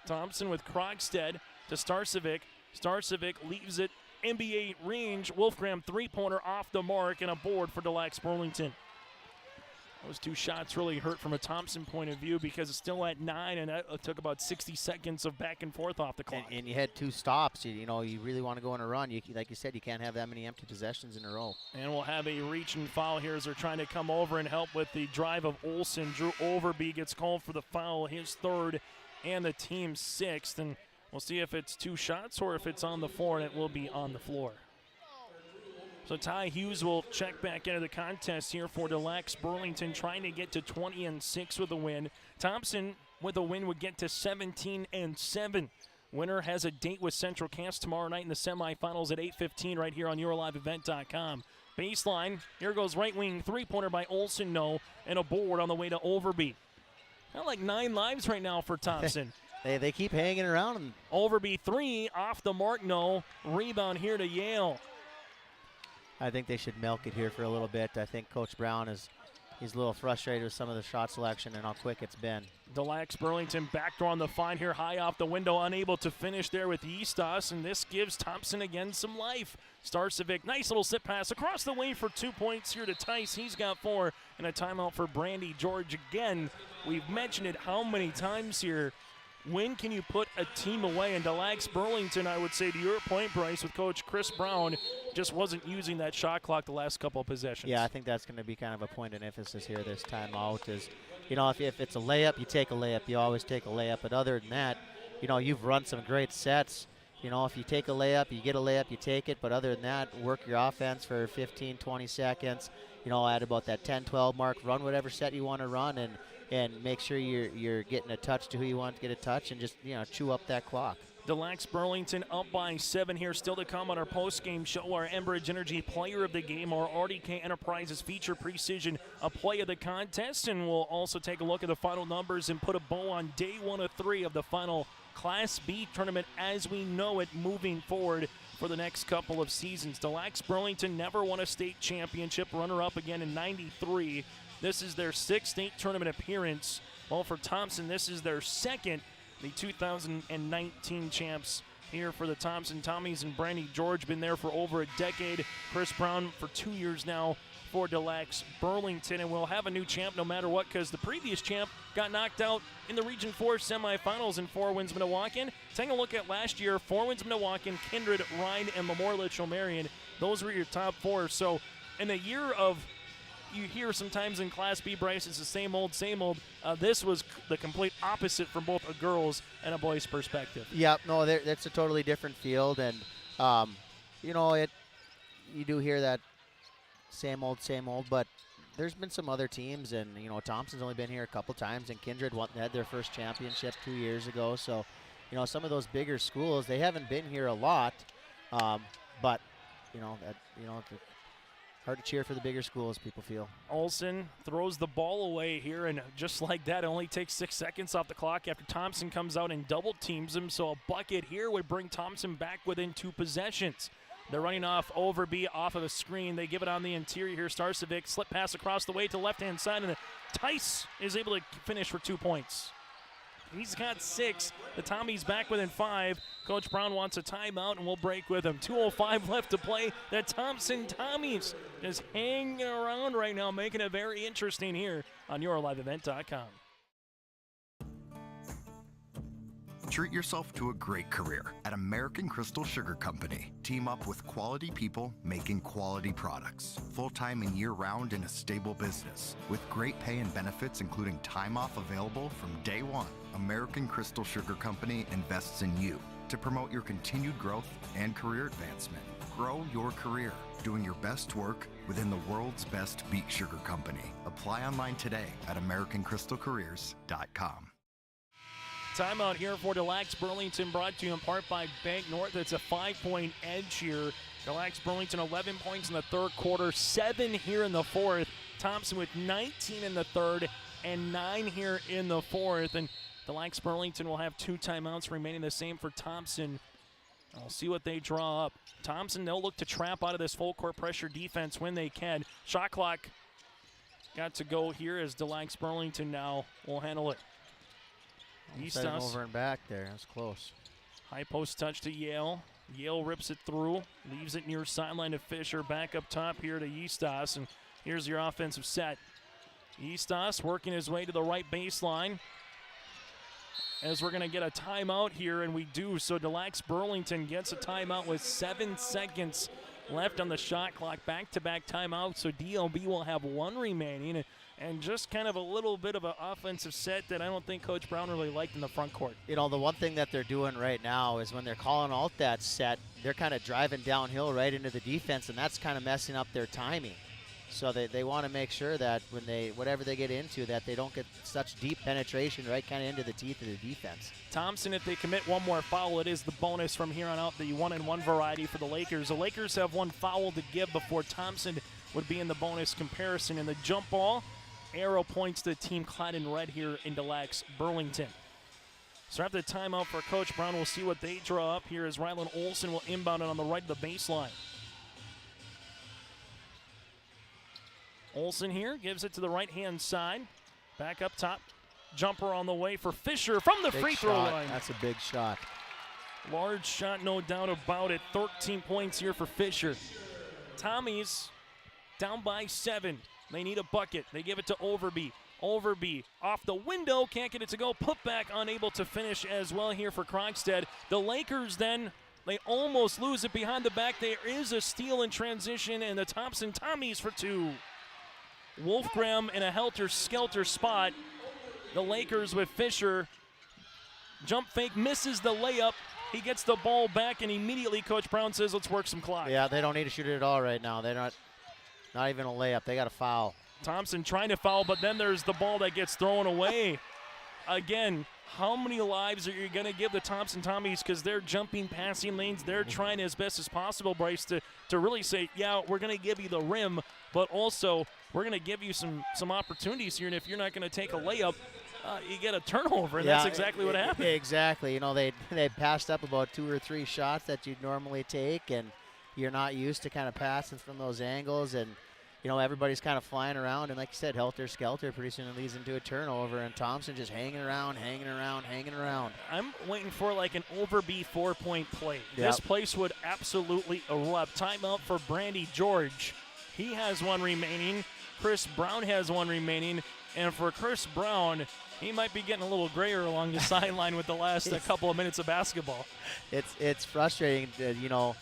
Thompson with Krogstad to Starcevic. Starcevic leaves it NBA range. Wolfgram three-pointer off the mark and a board for the Lacs-Burlington. Those two shots really hurt from a Thompson point of view because it's still at 9, and that took about 60 seconds of back and forth off the clock. And you had 2 stops. You know, you really want to go on a run. Like you said, you can't have that many empty possessions in a row. And we'll have a reach and foul here as they're trying to come over and help with the drive of Olsen. Drew Overby gets called for the foul, his 3rd and the team's 6th. And we'll see if it's 2 shots or if it's on the floor, and it will be on the floor. So Ty Hughes will check back into the contest here for the Lacs-Burlington, trying to get to 20-6 with a win. Thompson with a win would get to 17-7. Winner has a date with Central Cass tomorrow night in the semifinals at 8:15 right here on YourLiveEvent.com. Baseline, here goes right wing, three-pointer by Olsen, no, and a board on the way to Overby. Not like 9 lives right now for Thompson. They keep hanging around. Overby 3, off the mark, no. Rebound here to Yale. I think they should milk it here for a little bit. I think Coach Brown he's a little frustrated with some of the shot selection and how quick it's been. The Lacs-Burlington backdoor on the find here, high off the window, unable to finish there with Eastos, and this gives Thompson again some life. Starcevic, nice little sit pass across the way for 2 points here to Tice. He's got 4, and a timeout for Brandy George again. We've mentioned it how many times here. When can you put a team away? And the Lacs-Burlington, I would say, to your point, Bryce, with Coach Chris Brown, just wasn't using that shot clock the last couple of possessions. Yeah, I think that's going to be kind of a point of emphasis here this time out is, you know, if it's a layup, you take a layup. You always take a layup. But other than that, you know, you've run some great sets. You know, if you take a layup, you get a layup, you take it. But other than that, work your offense for 15, 20 seconds. You know, at about that 10, 12 mark, run whatever set you want to run and make sure you're getting a touch to who you want to get a touch and just, you know, chew up that clock. The Lacs-Burlington up by 7 here. Still to come on our post-game show, our Enbridge Energy Player of the Game, our RDK Enterprises Feature Precision, a play of the contest, and we'll also take a look at the final numbers and put a bow on day 1 of 3 of the final Class B tournament as we know it moving forward for the next couple of seasons. The Lacs-Burlington never won a state championship, runner-up again in '93. This is their 6th state tournament appearance. Well, for Thompson, this is their 2nd. The 2019 champs here for the Thompson Tommies, and Brandy George been there for over a decade. Chris Brown for 2 years now for the Lacs-Burlington, and we'll have a new champ no matter what because the previous champ got knocked out in the Region 4 semifinals in 4 wins Minnewacan. Taking a look at last year, 4 wins Minnewacan, Kindred, Rhine, and Memorial at Chomerian. Those were your top 4. So in a year of, you hear sometimes in Class B, Bryce, it's the same old, same old. This was the complete opposite from both a girl's and a boy's perspective. Yeah, no, that's a totally different field, and you know, you do hear that same old, but there's been some other teams, and you know, Thompson's only been here a couple times, and Kindred had their first championship 2 years ago. So, you know, some of those bigger schools, they haven't been here a lot, but you know, hard to cheer for the bigger schools, people feel. Olsen throws the ball away here, and just like that, it only takes 6 seconds off the clock after Thompson comes out and double teams him. So a bucket here would bring Thompson back within 2 possessions. They're running off Overby off of a screen. They give it on the interior here. Starcevic, slip pass across the way to left-hand side, and Tice is able to finish for 2 points. He's got 6. The Tommies back within 5. Coach Brown wants a timeout, and we'll break with him. 2:05 left to play. The Thompson Tommies is hanging around right now, making it very interesting here on YourLiveEvent.com. Treat yourself to a great career at American Crystal Sugar Company. Team up with quality people making quality products. Full-time and year-round in a stable business. With great pay and benefits including time off available from day 1. American Crystal Sugar Company invests in you to promote your continued growth and career advancement. Grow your career, doing your best work within the world's best beet sugar company. Apply online today at AmericanCrystalCareers.com. Timeout here for the Lacs-Burlington, brought to you in part by Bank North. It's a 5-point edge here. The Lacs-Burlington 11 points in the third quarter, 7 here in the fourth. Thompson with 19 in the third and 9 here in the fourth. And the Lacs-Burlington will have 2 timeouts remaining, the same for Thompson. I'll see what they draw up. Thompson, they'll look to trap out of this full court pressure defense when they can. Shot clock got to go here as the Lacs-Burlington now will handle it. Set him over and back there. That's close. High post touch to Yale. Yale rips it through, leaves it near sideline to Fisher. Back up top here to Eastos, and here's your offensive set. Eastos working his way to the right baseline as we're going to get a timeout here, and we do. So the Lacs-Burlington gets a timeout with 7 seconds left on the shot clock. Back-to-back timeouts, so DLB will have 1 remaining. And just kind of a little bit of an offensive set that I don't think Coach Brown really liked in the front court. You know, the one thing that they're doing right now is when they're calling out that set, they're kind of driving downhill right into the defense, and that's kind of messing up their timing. So they want to make sure that when whatever they get into, that they don't get such deep penetration right kind of into the teeth of the defense. Thompson, if they commit one more foul, it is the bonus from here on out, the 1-and-1 variety for the Lakers. The Lakers have 1 foul to give before Thompson would be in the bonus comparison. In the jump ball, arrow points to the team clad in red here in Lacs-Burlington. So after the timeout for Coach Brown, we'll see what they draw up here as Ryland Olsen will inbound it on the right of the baseline. Olsen here gives it to the right-hand side. Back up top. Jumper on the way for Fisher from the free throw line. That's a big shot. Large shot, no doubt about it. 13 points here for Fisher. Tommies down by 7. They need a bucket. They give it to Overby. Overby off the window, can't get it to go. Put back, unable to finish as well here for Krogstad. The Lakers then, they almost lose it behind the back. There is a steal in transition, and the Thompson Tommies for 2. Wolfgram in a helter-skelter spot. The Lakers with Fisher. Jump fake, misses the layup. He gets the ball back, and immediately Coach Brown says, let's work some clock. Yeah, they don't need to shoot it at all right now. They're not even a layup. They got a foul. Thompson trying to foul, but then there's the ball that gets thrown away. Again, how many lives are you going to give the Thompson Tommies? Because they're jumping passing lanes. They're trying as best as possible, Bryce, to really say, yeah, we're going to give you the rim, but also we're going to give you some opportunities here. And if you're not going to take a layup, you get a turnover, and that's exactly what happened. Exactly. You know, they passed up about 2 or 3 shots that you'd normally take, and you're not used to kind of passing from those angles, and you know, everybody's kind of flying around, and like you said, helter-skelter, pretty soon it leads into a turnover, and Thompson just hanging around. I'm waiting for like an Overby 4-point play. Yep. This place would absolutely erupt. Timeout for Brandy George. He has 1 remaining. Chris Brown has 1 remaining, and for Chris Brown, he might be getting a little grayer along the sideline with the last couple of minutes of basketball. It's frustrating, you know.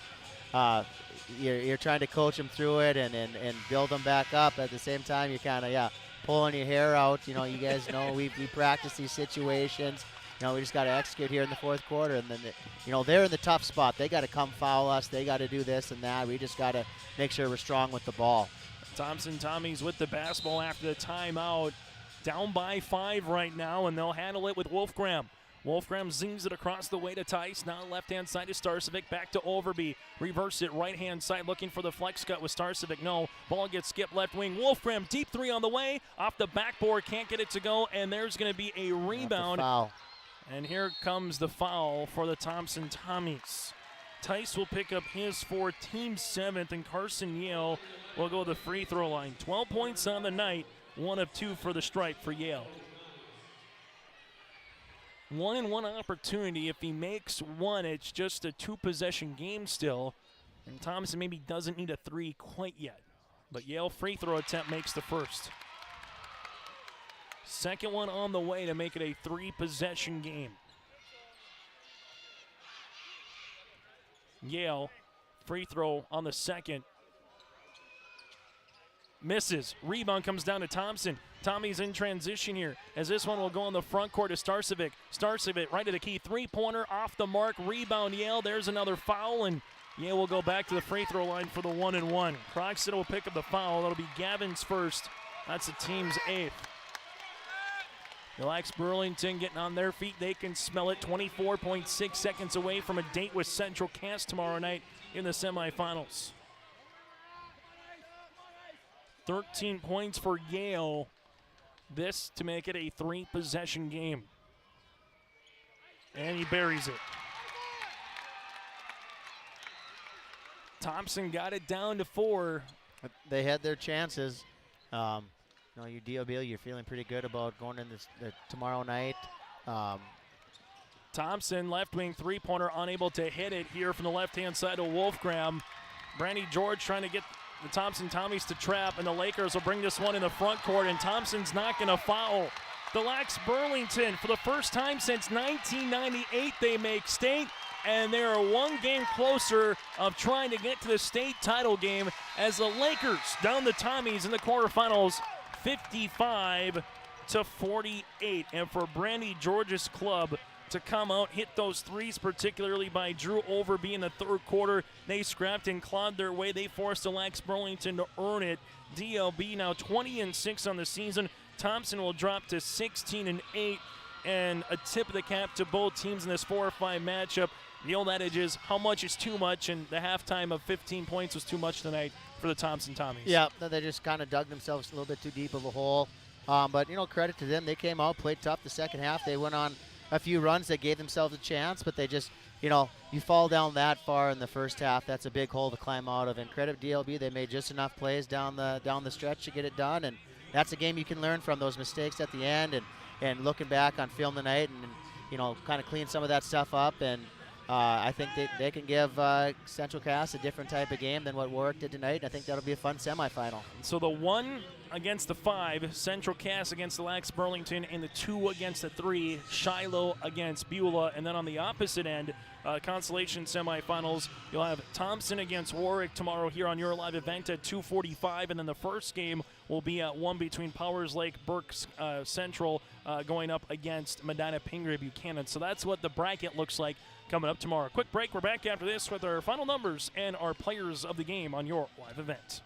You're trying to coach them through it and build them back up. At the same time, you're kind of, pulling your hair out. You know, you guys know we practice these situations. You know, we just got to execute here in the fourth quarter. And then, they're in the tough spot. They got to come foul us. They got to do this and that. We just got to make sure we're strong with the ball. Thompson Tommies with the basketball after the timeout. Down by 5 right now, and they'll handle it with Wolfgram. Wolfgram zings it across the way to Tice. Now left-hand side to Starcevic. Back to Overby. Reverse it right-hand side. Looking for the flex cut with Starcevic. No. Ball gets skipped left wing. Wolfgram deep 3 on the way. Off the backboard. Can't get it to go. And there's going to be a rebound. Foul. And here comes the foul for the Thompson Tommies. Tice will pick up his 4, team 7th. And Carson Yale will go to the free throw line. 12 points on the night. 1 of 2 for the stripe for Yale. 1-and-1 opportunity. If he makes 1, it's just a 2-possession game still. And Thompson maybe doesn't need a 3 quite yet. But Yale free throw attempt makes the first. Second one on the way to make it a 3-possession game. Yale free throw on the second. Misses. Rebound comes down to Thompson. Tommy's in transition here as this one will go on the front court to Starcevic. Starcevic right to the key. 3-pointer off the mark. Rebound Yale. There's another foul, and Yale will go back to the free throw line for the 1-and-1. Croxton will pick up the foul. That'll be Gavin's first. That's the team's 8th. Lacs-Burlington getting on their feet. They can smell it. 24.6 seconds away from a date with Central Cass tomorrow night in the semifinals. 13 points for Yale. This to make it a 3-possession game. And he buries it. Thompson got it down to 4. They had their chances. You DOB, you're feeling pretty good about going in this tomorrow night. Thompson, left wing three-pointer, unable to hit it here from the left-hand side of Wolfgram. Brandy George trying to get the Thompson Tommies to trap, and the Lakers will bring this one in the front court, and Thompson's not going to foul. The Lacs-Burlington, for the first time since 1998, they make state, and they are one game closer of trying to get to the state title game as the Lakers down the Tommies in the quarterfinals, 55-48. And for Brandy George's club to come out, hit those threes, particularly by Drew Overby in the third quarter, they scrapped and clawed their way. They forced the Lacs-Burlington to earn it. DLB now 20-6 on the season. Thompson will drop to 16-8, and a tip of the cap to both teams in this 4-5 matchup. The old adage is, how much is too much, and the halftime of 15 points was too much tonight for the Thompson Tommies. Yeah, they just kind of dug themselves a little bit too deep of a hole. But, credit to them. They came out, played tough the second half. They went on a few runs that gave themselves a chance, but they just, you fall down that far in the first half. That's a big hole to climb out of. And credit DLB, they made just enough plays down the stretch to get it done. And that's a game you can learn from, those mistakes at the end, and looking back on film tonight and kind of clean some of that stuff up. And I think they can give Central Cass a different type of game than what Warwick did tonight. I think that'll be a fun semifinal. So the 1 against the 5, Central Cass against the Lacs-Burlington, and the 2 against the 3, Shiloh against Beulah. And then on the opposite end, consolation semifinals, you'll have Thompson against Warwick tomorrow here on your live event at 2:45, and then the first game will be at 1 between Powers Lake, Berks Central going up against Medina Pingree Buchanan. So that's what the bracket looks like coming up tomorrow. Quick break. We're back after this with our final numbers and our players of the game on your live event.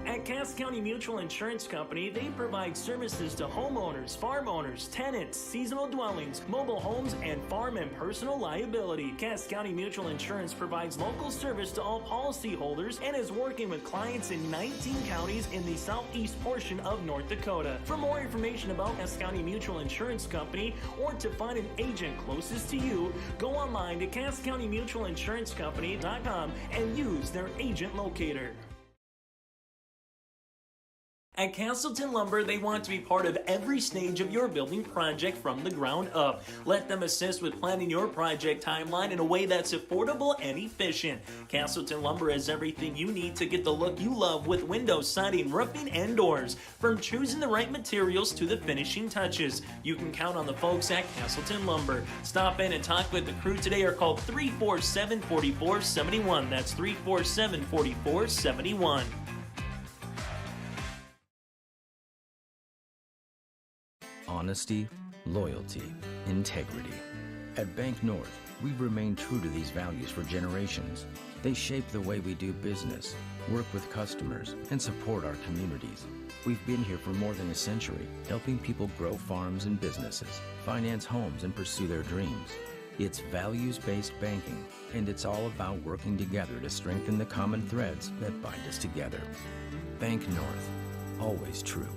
At Cass County Mutual Insurance Company, they provide services to homeowners, farm owners, tenants, seasonal dwellings, mobile homes, and farm and personal liability. Cass County Mutual Insurance provides local service to all policyholders and is working with clients in 19 counties in the southeast portion of North Dakota. For more information about Cass County Mutual Insurance Company or to find an agent closest to you, go online to CassCountyMutualInsuranceCompany.com and use their agent locator. At Castleton Lumber, they want to be part of every stage of your building project from the ground up. Let them assist with planning your project timeline in a way that's affordable and efficient. Castleton Lumber has everything you need to get the look you love with windows, siding, roofing, and doors. From choosing the right materials to the finishing touches, you can count on the folks at Castleton Lumber. Stop in and talk with the crew today or call 347-4471. That's 347-4471. Honesty, loyalty, integrity. At Bank North, we've remained true to these values for generations. They shape the way we do business, work with customers, and support our communities. We've been here for more than a century, helping people grow farms and businesses, finance homes, and pursue their dreams. It's values-based banking, and it's all about working together to strengthen the common threads that bind us together. Bank North, always true.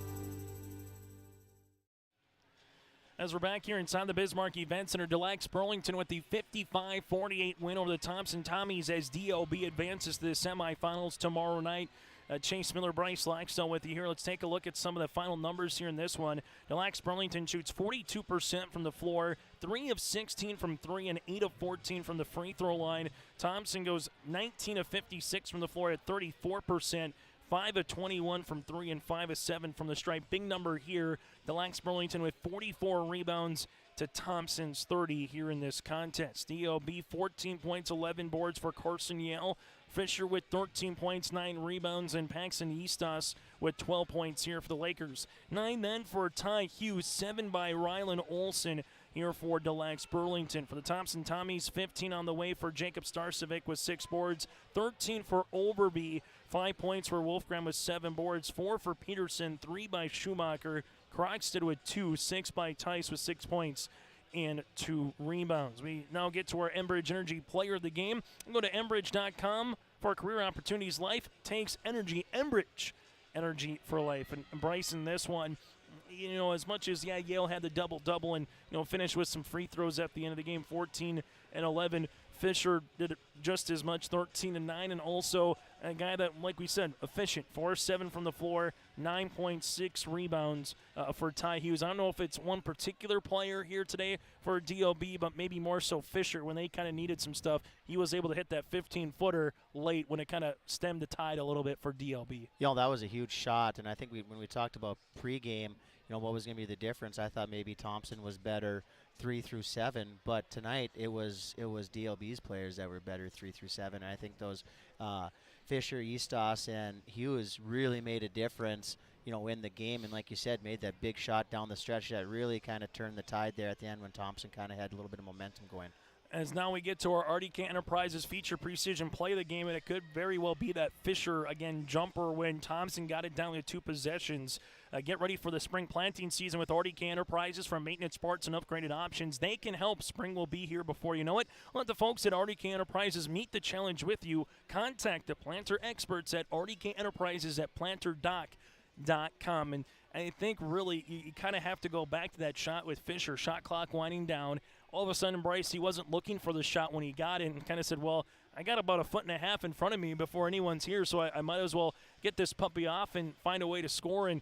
As we're back here inside the Bismarck Event Center, Lacs-Burlington with the 55-48 win over the Thompson Tommies as DLB advances to the semifinals tomorrow night. Chase Miller, Bryce Laxton with you here. Let's take a look at some of the final numbers here in this one. Lacs-Burlington shoots 42% from the floor, 3 of 16 from 3, and 8 of 14 from the free throw line. Thompson goes 19 of 56 from the floor at 34%. 5 of 21 from 3 and 5 of 7 from the stripe. Big number here. Lacs-Burlington with 44 rebounds to Thompson's 30 here in this contest. DLB 14 points, 11 boards for Carson Yale. Fisher with 13 points, 9 rebounds, and Paxton Eastos with 12 points here for the Lakers. 9 then for Ty Hughes, 7 by Rylan Olson here for Lacs-Burlington. For the Thompson Tommies, 15 on the way for Jacob Starcevic with 6 boards, 13 for Overby, 5 points for Wolfgram with 7 boards, 4 for Peterson, 3 by Schumacher. Croxton with 2, 6 by Tice with 6 points and 2 rebounds. We now get to our Enbridge Energy Player of the Game. Go to Enbridge.com for career opportunities. Life takes energy. Enbridge, energy for life. And Bryson, this one, as much as, Yale had the double-double and, finished with some free throws at the end of the game, 14 and 11. Fisher did just as much, 13 and 9, and also a guy that, like we said, efficient, 4-7 from the floor, 9.6 rebounds for Ty Hughes. I don't know if it's one particular player here today for DLB, but maybe more so Fisher. When they kind of needed some stuff, he was able to hit that 15-footer late when it kind of stemmed the tide a little bit for DLB. That was a huge shot, and I think when we talked about pregame, what was going to be the difference, I thought maybe Thompson was better 3 through 7, but tonight it was DLB's players that were better 3 through 7. And I think those Fisher, Eastos, and Hughes really made a difference, in the game. And like you said, made that big shot down the stretch that really kind of turned the tide there at the end when Thompson kind of had a little bit of momentum going. As now we get to our RDK Enterprises feature precision play of the game, and it could very well be that Fisher, again, jumper when Thompson got it down to 2 possessions. Get ready for the spring planting season with RDK Enterprises. From maintenance parts and upgraded options, they can help. Spring will be here before you know it. Let the folks at RDK Enterprises meet the challenge with you. Contact the planter experts at RDK Enterprises at planterdoc.com. And I think really you kind of have to go back to that shot with Fisher, shot clock winding down. All of a sudden, Bryce, he wasn't looking for the shot when he got it and kind of said, well, I got about 1.5 feet in front of me before anyone's here, so I might as well get this puppy off and find a way to score. And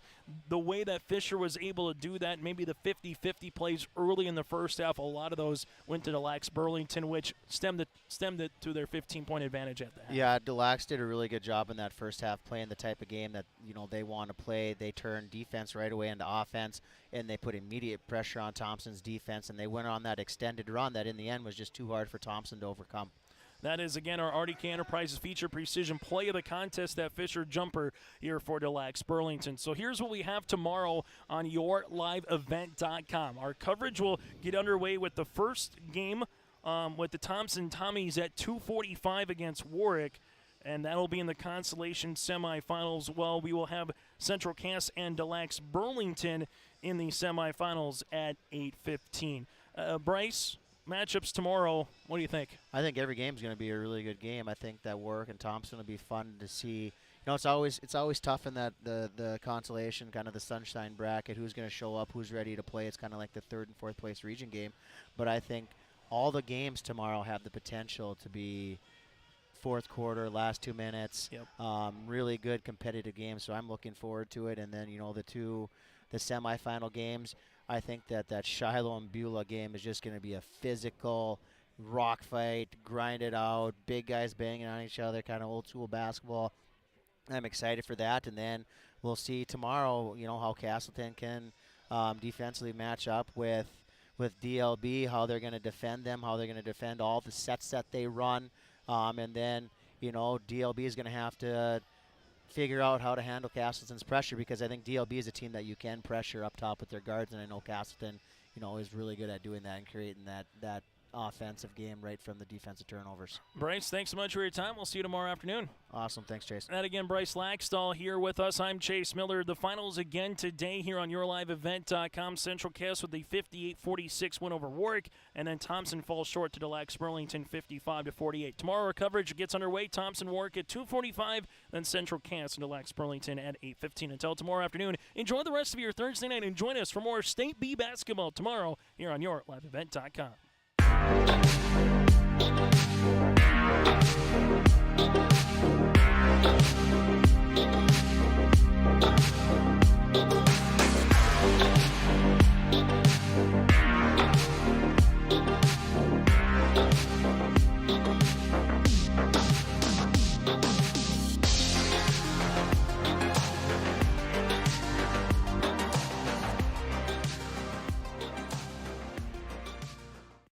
the way that Fisher was able to do that, maybe the 50-50 plays early in the first half, a lot of those went to the Lacs-Burlington, which stemmed it to their 15-point advantage at the half. Yeah, the Lacs did a really good job in that first half, playing the type of game that they want to play. They turned defense right away into offense, and they put immediate pressure on Thompson's defense, and they went on that extended run that in the end was just too hard for Thompson to overcome. That is, again, our RDK Enterprises feature precision play of the contest, that Fisher jumper here for the Lacs-Burlington. So here's what we have tomorrow on yourliveevent.com. Our coverage will get underway with the first game with the Thompson Tommies at 2:45 against Warwick, and that'll be in the consolation semifinals. Well, we will have Central Cass and the Lacs-Burlington in the semifinals at 8:15. Bryce, matchups tomorrow, what do you think? I think every game is going to be a really good game. I think that Warwick and Thompson will be fun to see. It's always tough in that the consolation, kind of the sunshine bracket, who's going to show up, who's ready to play. It's kind of like the 3rd and 4th place region game. But I think all the games tomorrow have the potential to be 4th quarter, last 2 minutes, really good competitive games. So I'm looking forward to it. And then, the semifinal games, I think that Shiloh and Beulah game is just going to be a physical rock fight, grind it out, big guys banging on each other, kind of old school basketball. I'm excited for that. And then we'll see tomorrow, how Castleton can defensively match up with DLB, how they're going to defend them, how they're going to defend all the sets that they run. And then, DLB is going to have to figure out how to handle Castleton's pressure, because I think DLB is a team that you can pressure up top with their guards, and I know Castleton, is really good at doing that and creating that offensive game right from the defensive turnovers. Bryce, thanks so much for your time. We'll see you tomorrow afternoon. Awesome. Thanks, Chase. And again, Bryce Laxdal here with us. I'm Chase Miller. The finals again today here on yourliveevent.com. Central Cass with the 58-46 win over Warwick, and then Thompson falls short to the Lacs-Burlington 55-48. Tomorrow our coverage gets underway. Thompson Warwick at 2:45, then Central Cass and the Lacs-Burlington at 8:15. Until tomorrow afternoon, enjoy the rest of your Thursday night and join us for more State B basketball tomorrow here on yourliveevent.com. Thank you.